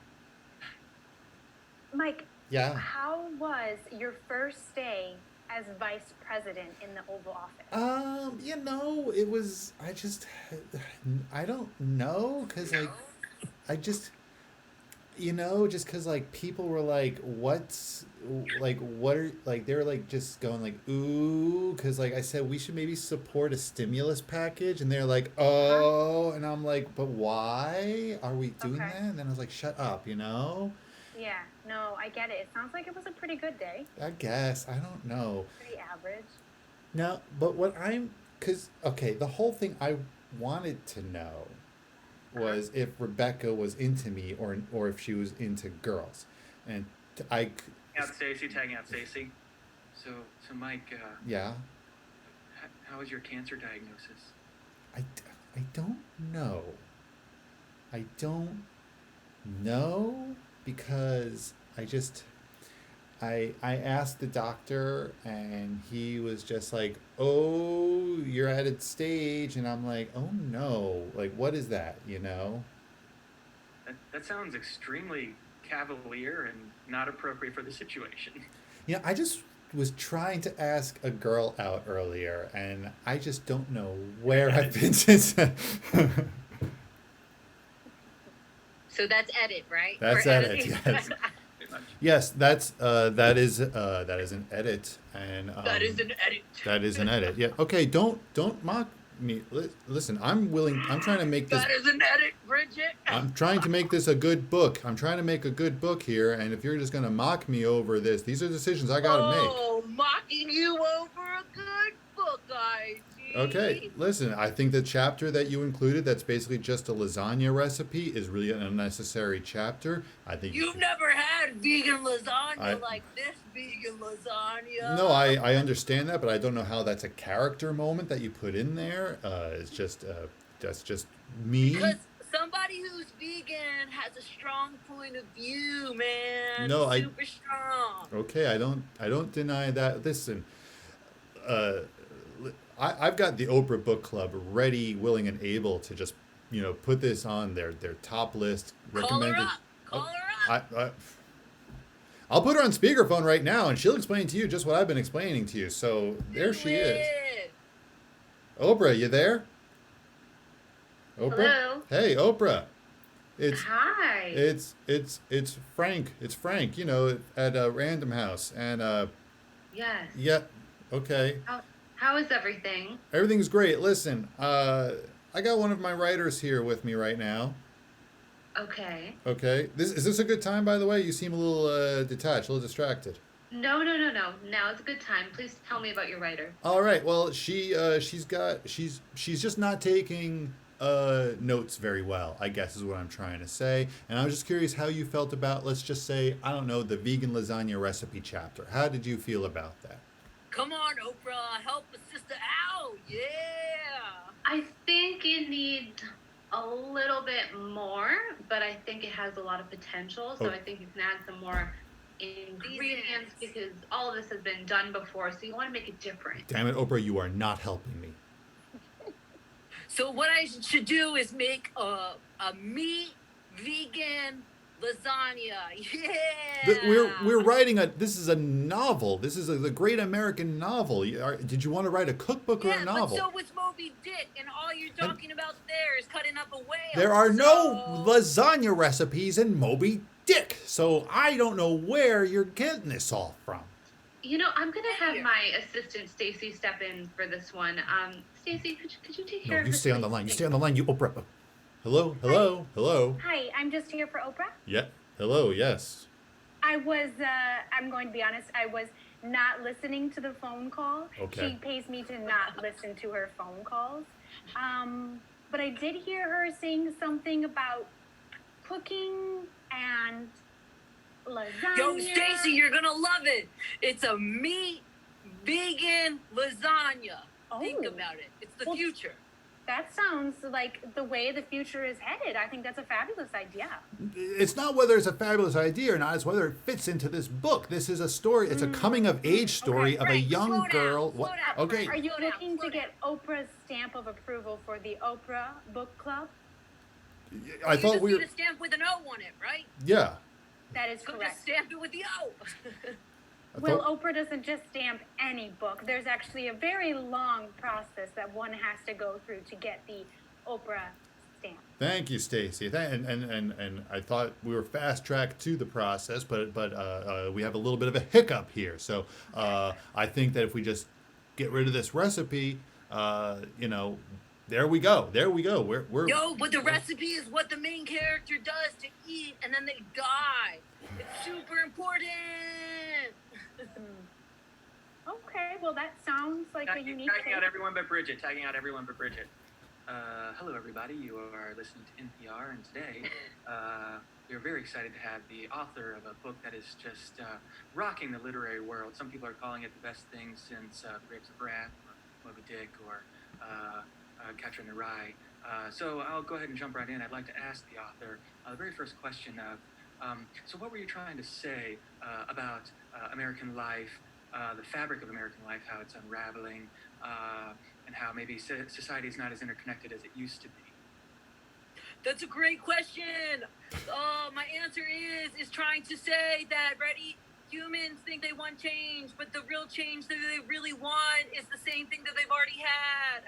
Mike, Yeah. how was your first day as vice president in the Oval Office? It was I don't know because like I just just because like people were like what's like what are like they were like just going like ooh because like I said we should maybe support a stimulus package and they're like oh and I'm like but why are we doing Okay. that and then I was like shut up Yeah, no, I get it. It sounds like it was a pretty good day. I guess I don't know. Pretty average. Now, but what because, okay, the whole thing I wanted to know was if Rebecca was into me or if she was into girls. And I, Tagging out Stacy. So Mike, yeah, how was your cancer diagnosis? I don't know. I don't know because I asked the doctor and he was just like, "Oh, you're at a stage," and I'm like, "Oh no, like what is that?" That sounds extremely cavalier and not appropriate for the situation. I just was trying to ask a girl out earlier, and I just don't know where I've been since. So that's edit, right? That's Or edit, editing. yes. Pretty much. Yes, that is an edit, and That is an edit. that is an edit. Yeah. Okay. Don't mock me. Listen, I'm willing. I'm trying to make this. That is an edit, Bridget. I'm trying to make this a good book. I'm trying to make a good book here, and if you're just gonna mock me over this, these are decisions I gotta make. Oh, mocking you over a good book, I see. Okay, listen, I think the chapter that you included that's basically just a lasagna recipe is really an unnecessary chapter. I think You've never had vegan lasagna I- like this vegan lasagna. No, I understand that, but I don't know how that's a character moment that you put in there. It's just that's just me. Because somebody who's vegan has a strong point of view, man. No, Super strong. Okay, I don't deny that. Listen, I've got the Oprah Book Club ready, willing, and able to just put this on their top list. Call her Recommended. up. Call her up. I'll put her on speakerphone right now, and she'll explain to you just what I've been explaining to you. So there Do she is. it. Oprah, you there? Oprah. Hello. Hey, Oprah. Hi. It's Frank. It's Frank. At Random House, and Yes. yeah, okay. How is everything? Everything's great. Listen, I got one of my writers here with me right now. Okay. Okay, is this a good time? By the way, you seem a little detached, a little distracted. No. Now is a good time. Please tell me about your writer. All right. Well, she's just not taking notes very well, I guess is what I'm trying to say. And I was just curious how you felt about, let's just say, I don't know, the vegan lasagna recipe chapter. How did you feel about that? Come on, Oprah. Help a sister out. Yeah. I think it needs a little bit more, but I think it has a lot of potential. So Oh. I think you can add some more ingredients because all of this has been done before. So you want to make it different. Damn it, Oprah, you are not helping me. So what I should do is make a meat vegan lasagna. Yeah. We're writing this is a novel. This is the great American novel. Did you want to write a cookbook or a novel? But so was Moby Dick, and all you're talking about there is cutting up a whale. There are no lasagna recipes in Moby Dick, so I don't know where you're getting this all from. I'm gonna have Here. my assistant Stacy step in for this one. Stacy, could you take care No, of you this, stay on the please? line. You stay on the line. You Oprah. Hello. Hi, I'm just here for Oprah. Yeah. Hello. Yes. I'm going to be honest, I was not listening to the phone call. Okay. She pays me to not listen to her phone calls. But I did hear her saying something about cooking and lasagna. Yo, Stacy, you're gonna love it. It's a meat vegan lasagna. Think Oh. about it. It's the Well, future. That sounds like the way the future is headed. I think that's a fabulous idea. It's not whether it's a fabulous idea or not, it's whether it fits into this book. This is a story, it's a coming of age story of a Frank, young slow down, girl. slow down, Okay. Frank. Are you Slow down, looking slow to get Oprah's stamp of approval for the Oprah Book Club? I You thought just we need were. a stamp with an O on it, right? Yeah. That is So just correct. stamp it with the O. I Well, thought- Oprah doesn't just stamp any book. There's actually a very long process that one has to go through to get the Oprah stamp. Thank you, Stacy. And I thought we were fast tracked to the process, but we have a little bit of a hiccup here. So I think that if we just get rid of this recipe, there we go. There we go. We're Yo, but the recipe is what the main character does to eat, and then they die. It's super important. Okay, well, that sounds like a unique Tagging thing. out everyone but Bridget. Tagging out everyone but Bridget. Hello, everybody. You are listening to NPR, and today we are very excited to have the author of a book that is just rocking the literary world. Some people are calling it the best thing since The Grapes of Wrath, or Moby Dick, or Catcher in the Rye. So I'll go ahead and jump right in. I'd like to ask the author the very first question of, so what were you trying to say about American life, the fabric of American life, how it's unraveling, and how maybe society is not as interconnected as it used to be? That's a great question. My answer is trying to say that, humans think they want change, but the real change that they really want is the same thing that they've already had.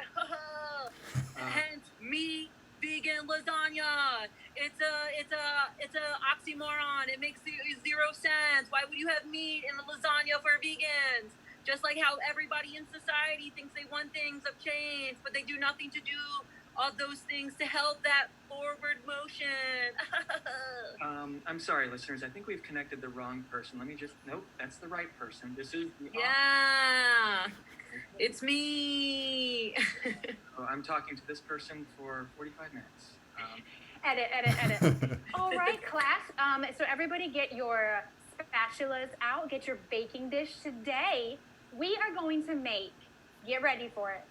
Hence, meat, vegan lasagna. It's a oxymoron. It makes zero sense. Why would you have meat in the lasagna for vegans? Just like how everybody in society thinks they want things of change, but they do nothing to do all those things to help that forward motion. I'm sorry, listeners. I think we've connected the wrong person. Nope, that's the right person. This is the Yeah, it's me. I'm talking to this person for 45 minutes. Edit. All right, class. So everybody get your spatulas out, get your baking dish. Today, we are going to make, get ready for it,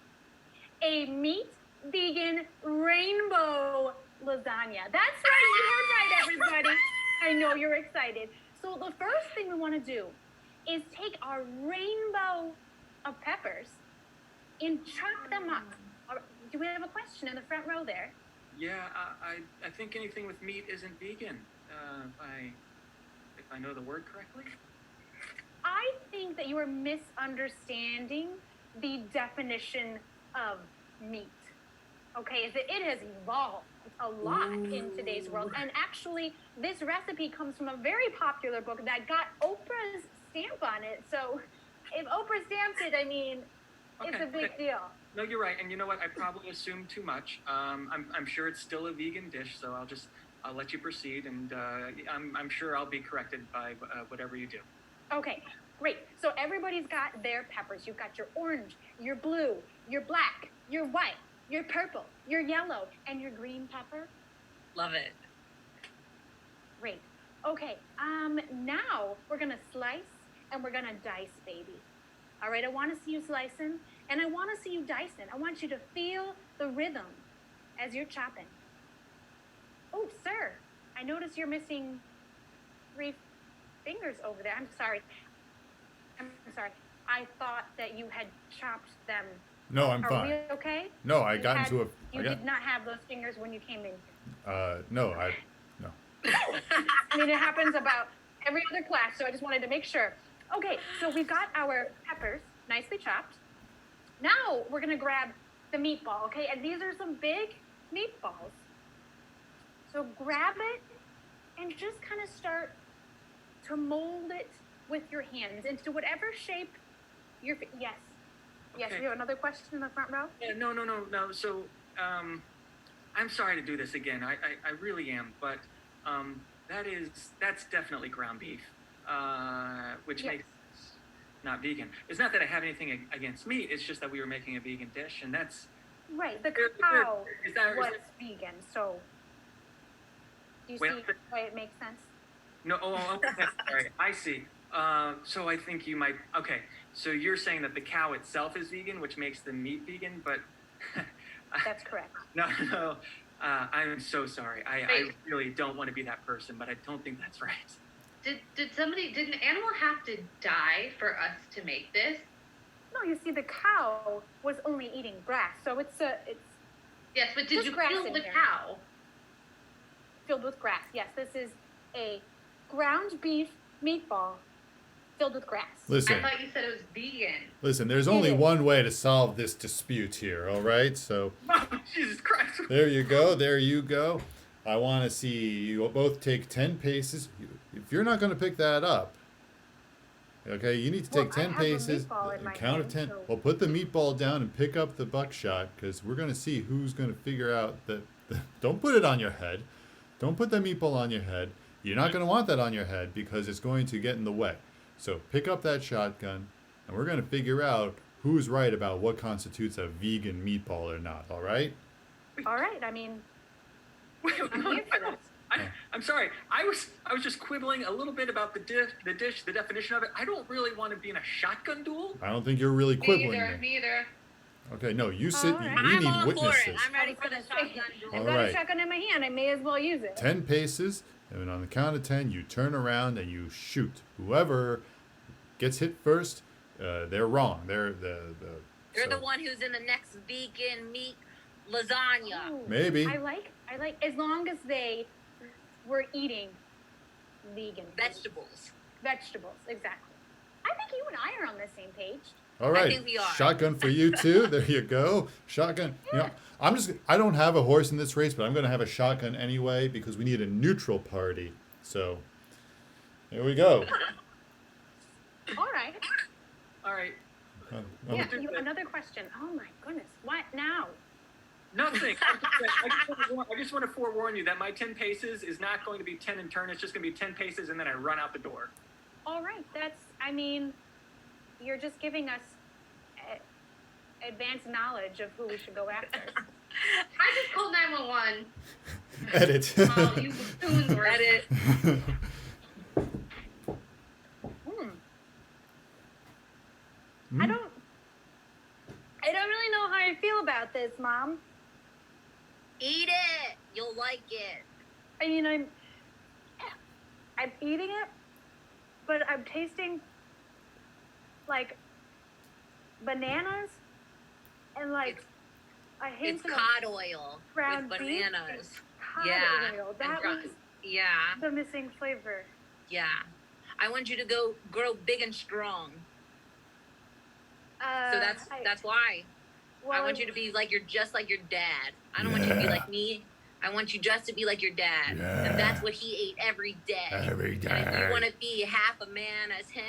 a meat vegan rainbow lasagna. That's right, you heard right, everybody. I know you're excited. So the first thing we want to do is take our rainbow of peppers and chop them up. Do we have a question in the front row there? Yeah, I think anything with meat isn't vegan. If I know the word correctly. I think that you are misunderstanding the definition of meat. Okay, is that it has evolved a lot in today's world. And actually, this recipe comes from a very popular book that got Oprah's stamp on it. So if Oprah stamped it, I mean, it's Okay, a big deal. No, you're right. And you know what? I probably assumed too much. I'm sure it's still a vegan dish, so I'll let you proceed, and I'm sure I'll be corrected by whatever you do. Okay, great. So everybody's got their peppers. You've got your orange, your blue, your black, your white, your purple, your yellow, and your green pepper. Love it. Great. Okay, now we're gonna slice and we're gonna dice, baby. All right, I wanna see you slicing and I wanna see you dicing. I want you to feel the rhythm as you're chopping. Oh, sir, I notice you're missing 3 fingers over there. I'm sorry. I thought that you had chopped them. No, I'm Are fine. we okay? No, I got into a. You did not have those fingers when you came in. No. I mean, it happens about every other class, so I just wanted to make sure. Okay, so we've got our peppers nicely chopped. Now we're gonna grab the meatball, okay? And these are some big meatballs. So grab it and just kind of start to mold it with your hands into whatever shape you're. Yes. Yes, Okay. we have another question in the front row. Yeah, no. So, I'm sorry to do this again. I really am, but that's definitely ground beef, which Yeah. makes sense. not vegan. It's not that I have anything against meat. It's just that we were making a vegan dish, and that's Right, the There- cow is that- is was that- vegan, so do you Well, see why it makes sense? no. Sorry, I see. So I think you might. Okay, so you're saying that the cow itself is vegan, which makes the meat vegan, but That's correct. no. I'm so sorry. I Wait. really don't want to be that person, but I don't think that's right. Did an animal have to die for us to make this? No, you see, the cow was only eating grass, so it's Yes, but did Just you grass kill in the here. cow? filled with grass. Yes, this is a ground beef meatball filled with grass. Listen, I thought you said it was vegan. there's only one way to solve this dispute here, all right? So Jesus Christ. there you go. I want to see you both take 10 paces. If you're not going to pick that up, okay, you need to Well, take I 10 have a paces, meatball in my count of hand, 10. so- Well, put the meatball down and pick up the buckshot, because we're going to see who's going to figure out that. Don't put it on your head. Don't put the meatball on your head. You're not going to want that on your head because it's going to get in the way. So pick up that shotgun, and we're going to figure out who's right about what constitutes a vegan meatball or not, all right? All right, I mean, Wait, I'm here for this. I'm sorry. I was just quibbling a little bit about the dish, the definition of it. I don't really want to be in a shotgun duel. I don't think you're really quibbling Neither, there. neither. Okay, no, you sit. All right. We I'm need all witnesses. for it. I'm ready for the shotgun duel. I've All got right. a shotgun in my hand. I may as well use it. 10 paces, and on the count of 10, you turn around and you shoot. Whoever gets hit first, they're wrong. They're You're so- the one who's in the next vegan meat lasagna. Ooh, Maybe. I like, as long as they were eating vegan food. Vegetables. Exactly. I think you and I are on the same page. All right. think we are. Shotgun for you too. There you go. Shotgun. You know, I don't have a horse in this race, but I'm going to have a shotgun anyway because we need a neutral party. So, here we go. All right. All right. Yeah, another question. Oh my goodness. What now? Nothing. I just want to forewarn you that my 10 paces is not going to be 10 in turn. It's just going to be 10 paces and then I run out the door. All right. I mean, you're just giving us advanced knowledge of who we should go after. I just called 911. Edit. I'll use the spoon word. Edit. I don't really know how I feel about this, Mom. Eat it. You'll like it. I mean, I'm eating it, but I'm tasting like bananas and like a hint It's of cod oil ground with beef bananas. cod Yeah. oil. and That gro- was Yeah. the missing flavor. Yeah. I want you to go grow big and strong. So that's why. I want you to be like just like your dad. I don't want you to be Yeah. like me. I want you just to be like your dad. Yeah. And that's what he ate every day. Every And if day. you want to be half a man as him,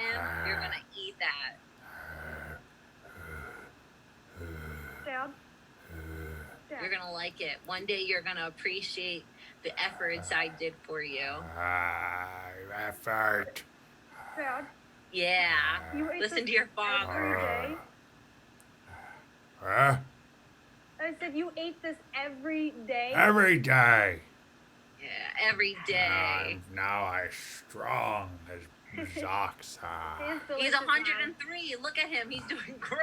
you're going to eat that. Dad. You're going to like it. One day you're going to appreciate the efforts I did for you. Effort. Dad. Yeah. You ate Listen this to your father. every day. Huh? I said you ate this every day. Every day. Yeah, every day. Now I'm strong as Zox. It's He's delicious, Mom. 103. Look at him. He's doing great.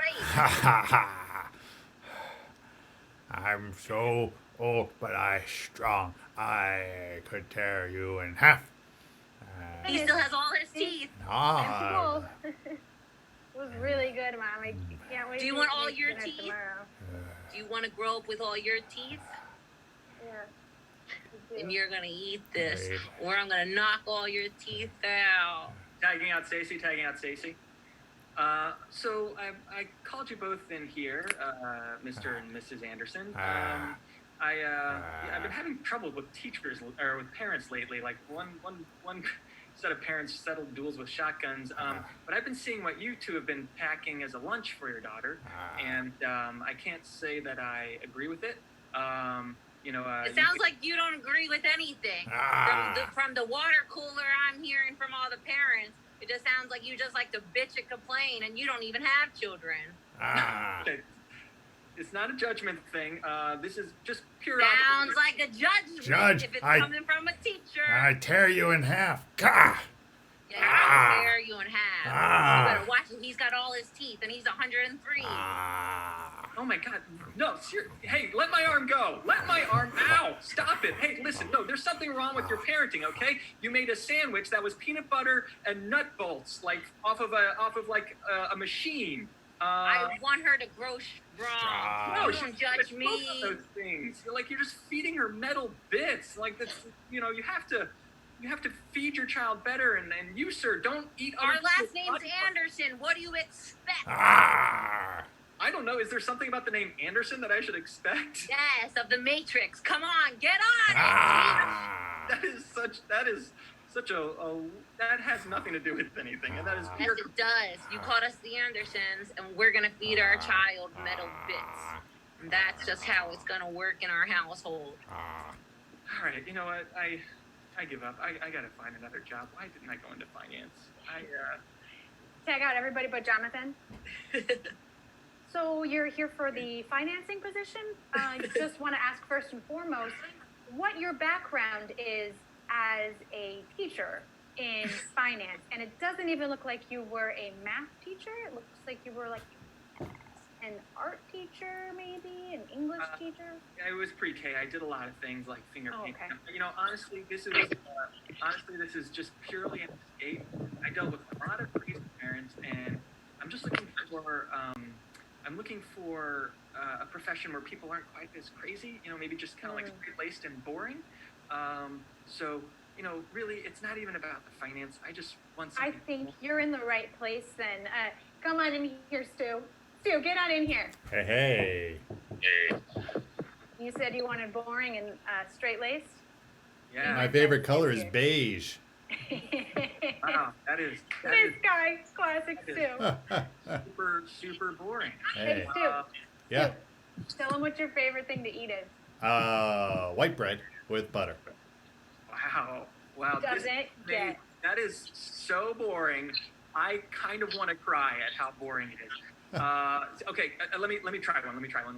I'm so old, but I'm strong. I could tear you in half. He still has all his teeth. Ah, Cool. It was really good, Mom. I can't wait. Do you to want eat all your dinner teeth? tomorrow. Do you want to grow up with all your teeth? Yeah. I And do. you're going to eat this. Right. Or I'm going to knock all your teeth out. Tagging out Stacy. So I called you both in here, Mr. and Mrs. Anderson. I've been having trouble with teachers or with parents lately. Like one set of parents settled duels with shotguns. But I've been seeing what you two have been packing as a lunch for your daughter, and I can't say that I agree with it. It sounds like you don't agree with anything. From the water cooler I'm hearing from all the parents, It just sounds like you just like to bitch and complain, and you don't even have children. Okay. It's not a judgment thing. This is just pure. Sounds like a judgment Judge, if it's I- coming from a teacher. I tear you in half. Gah! Yeah, he's gonna tear you in half. Ah. You better watch him. He's got all his teeth, and he's 103. Ah. Oh my God! No, hey, let my arm go. Let my arm. Ow! Stop it! Hey, listen. No, there's something wrong with your parenting. Okay, you made a sandwich that was peanut butter and nut bolts, like off of a machine. I want her to grow strong. No, Don't judge me. Both of those things. You're just feeding her metal bits. Like that's, you have to feed your child better. And you, sir, don't eat. Our other last people's name's body parts. Anderson. What do you expect? Ah. I don't know. Is there something about the name Anderson that I should expect? Yes, of the Matrix. Come on, get on it. Ah. That is such a that has nothing to do with anything, and that is Yes, pure. it does. You called us the Andersons, and we're gonna feed our child metal bits. And that's just how it's gonna work in our household. All right, you know what? I give up. I gotta find another job. Why didn't I go into finance? Tag out everybody but Jonathan. So you're here for the financing position. I just want to ask first and foremost what your background is as a teacher in finance. And it doesn't even look like you were a math teacher. It looks like you were like an art teacher, maybe an English teacher. I was pre-K. I did a lot of things like finger painting. Okay. You know, honestly, this is just purely an escape. I dealt with a lot of crazy parents, and I'm just looking for a profession where people aren't quite as crazy. You know, maybe just kind of like straight-laced and boring. So, you know, really, it's not even about the finance. I just want I something. think you're in the right place then. Come on in here, Stu. Stu, get on in here. Hey. You said you wanted boring and straight-laced? Yeah. My favorite color is beige. Wow, that is This guy, classic Stu. super boring. Hey, Hey. Stu. Yeah. Tell him what your favorite thing to eat is. White bread with butter. Wow. Doesn't get. That is so boring. I kind of want to cry at how boring it is. Okay, let me try one.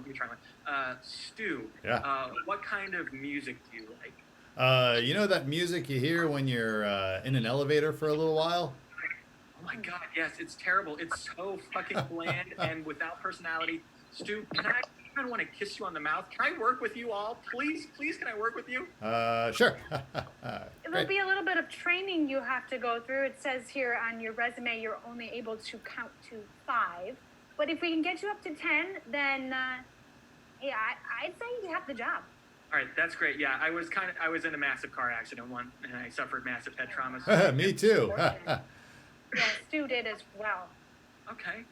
Stu. Yeah. What kind of music do you like? You know that music you hear when you're in an elevator for a little while? Oh my God, yes, it's terrible. It's so fucking bland and without personality. Stu, can I even want to kiss you on the mouth? Can I work with you all? Please, can I work with you? Sure. There'll be a little bit of training you have to go through. It says here on your resume you're only able to count to 5. But if we can get you up to 10, then yeah, I'd say you have the job. All right, that's great. Yeah, I was in a massive car accident once, and I suffered massive head trauma. So Me too. Yeah, Stu did as well. okay.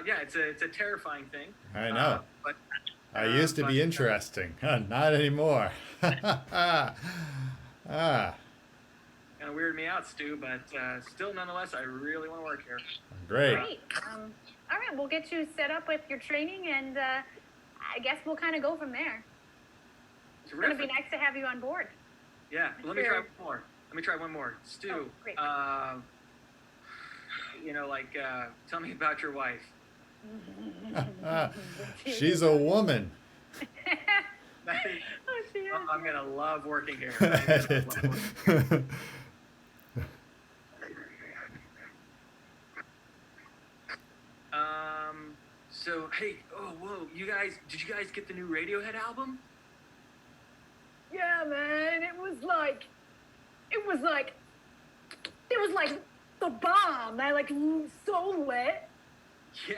Yeah, it's a terrifying thing. I know. But I used to be interesting. Not anymore. kind of weirded me out, Stu. But still, nonetheless, I really want to work here. Great. Great. All right, we'll get you set up with your training, and I guess we'll kind of go from there. It's going to be nice to have you on board. Yeah, let me try one more. Stu, Oh, great. you know, like, tell me about your wife. She's a woman. Oh, she is. I'm going to love working here. I'm gonna love working here. So, hey, did you guys get the new Radiohead album? Yeah, man, it was like the bomb. Man, like so lit. Yeah,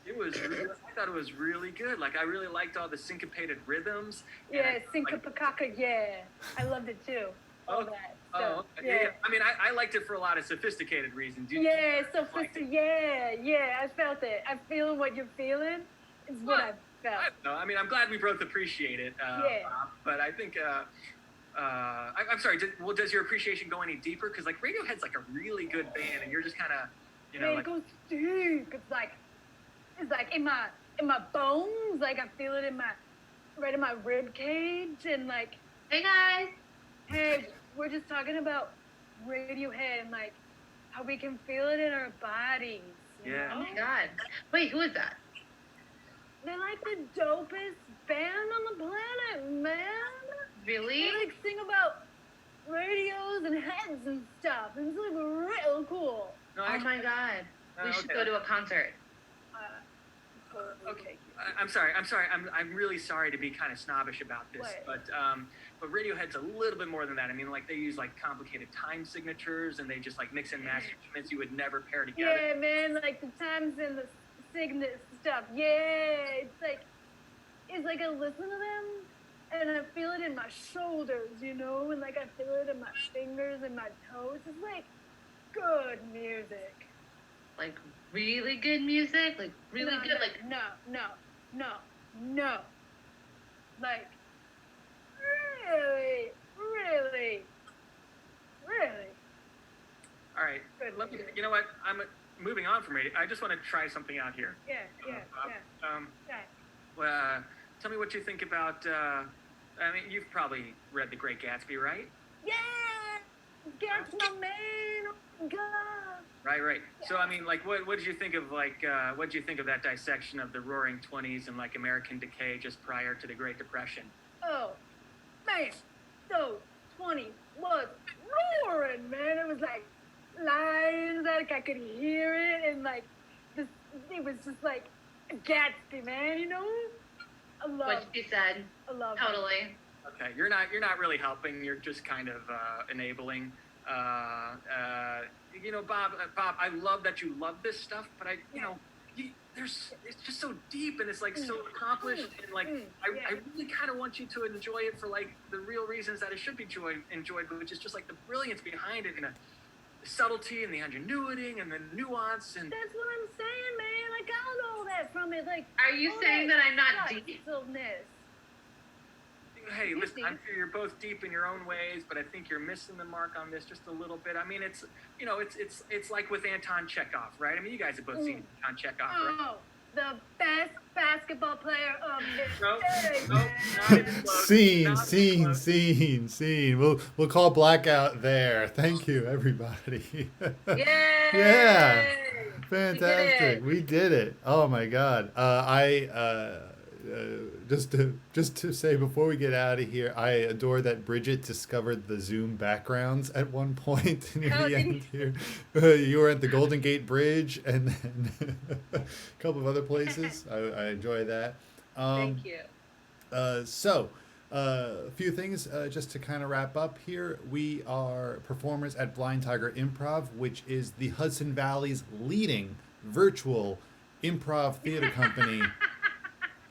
it was. I thought it was really good. Like, I really liked all the syncopated rhythms. and Yeah, I- Syncopakaka, yeah. I loved it too. All that. Oh, So, yeah. I mean, I liked it for a lot of sophisticated reasons. Yeah, so like it? yeah, I felt it. I'm feeling what you're feeling. Is what I felt. I don't know. I mean, I'm glad we both appreciate it. Yeah. But I think, I'm sorry. Does your appreciation go any deeper? Because like Radiohead's like a really good band, and you're just kind of, you know, Man, like, it goes deep. It's like in my bones. Like I feel it right in my rib cage, and like, Hey guys. hey, we're just talking about Radiohead, and like, how we can feel it in our bodies. You Yeah. know? Oh my god. Wait, who is that? They're like the dopest band on the planet, man. Really? They like sing about radios and heads and stuff. And it's like real cool. No, Oh actually, my god. We should okay. go to a concert. Okay. I'm sorry. I'm really sorry to be kind of snobbish about this, What? but Radiohead's a little bit more than that. I mean, like they use like complicated time signatures, and they just like mix and match instruments you would never pair together. Yeah, man, like the times and the signet stuff. Yeah, it's like I listen to them and I feel it in my shoulders, you know, and like I feel it in my fingers and my toes. It's like good music. Like really good music? Like really No, good? Like no. Like really. All right. Good. Let me. You know what? I'm moving on from radio. I just want to try something out here. Yeah. Well, tell me what you think about. I mean, you've probably read The Great Gatsby, right? Yeah! That's my man! Oh my god! Right. So I mean, like, what did you think of what did you think of that dissection of the Roaring '20s and like American decay just prior to the Great Depression? Oh, man! So, 20 was roaring, man! It was like lines, like I could hear it, and like, it was just like Gatsby, man, you know? I love what she said. I love it. Totally. Okay, you're not really helping. You're just kind of enabling. You know, Bob, I love that you love this stuff, but it's just so deep and it's like so accomplished and like I really kind of want you to enjoy it for like the real reasons that it should be enjoyed, which is just like the brilliance behind it and the subtlety and the ingenuity and the nuance and. That's what I'm saying, man. I got all that from it. Like, Are you all saying that I'm not deep? subtleness. Hey, listen, deep. I'm sure you're both deep in your own ways, but I think you're missing the mark on this just a little bit. I mean, it's like with Anton Chekhov, right? I mean, you guys have both seen Anton Chekhov, right? Oh, the best basketball player of his day, No, man. not even close. Scene. We'll call blackout there. Thank you, everybody. Yay! Yeah. Fantastic. We did it. Oh my God. Just to say before we get out of here, I adore that Bridget discovered the Zoom backgrounds at one point near the end here. You were at the Golden Gate Bridge and then a couple of other places. I enjoy that. Thank you. A few things just to kind of wrap up here. We are performers at Blind Tiger Improv, which is the Hudson Valley's leading virtual improv theater company.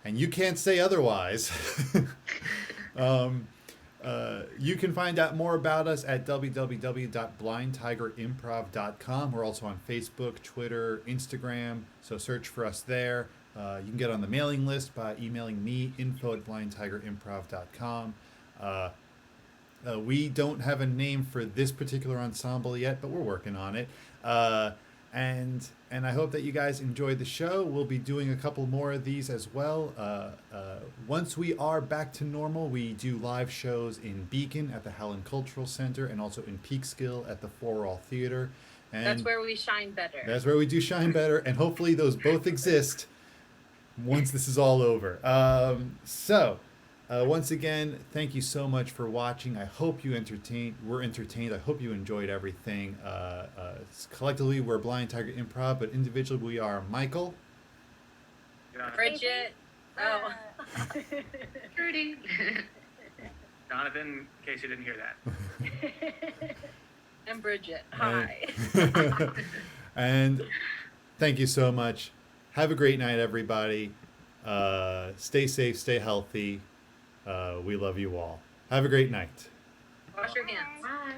And you can't say otherwise. You can find out more about us at www.blindtigerimprov.com. We're also on Facebook, Twitter, Instagram, so search for us there. You can get on the mailing list by emailing me, info@blindtigerimprov.com. We don't have a name for this particular ensemble yet, but we're working on it. And I hope that you guys enjoyed the show. We'll be doing a couple more of these as well. Once we are back to normal, we do live shows in Beacon at the Howland Cultural Center and also in Peekskill at the Four Wall Theater. And That's where we shine better. that's where we do shine better, and hopefully those both exist once this is all over. Once again, thank you so much for watching. I hope you were entertained. I hope you enjoyed everything. Collectively, we're Blind Tiger Improv, but individually, we are Michael. Bridget. Oh. Trudy. Jonathan, in case you didn't hear that. And Bridget. Hi. And thank you so much. Have a great night, everybody. Stay safe, stay healthy. We love you all. Have a great night. Wash your hands. Bye.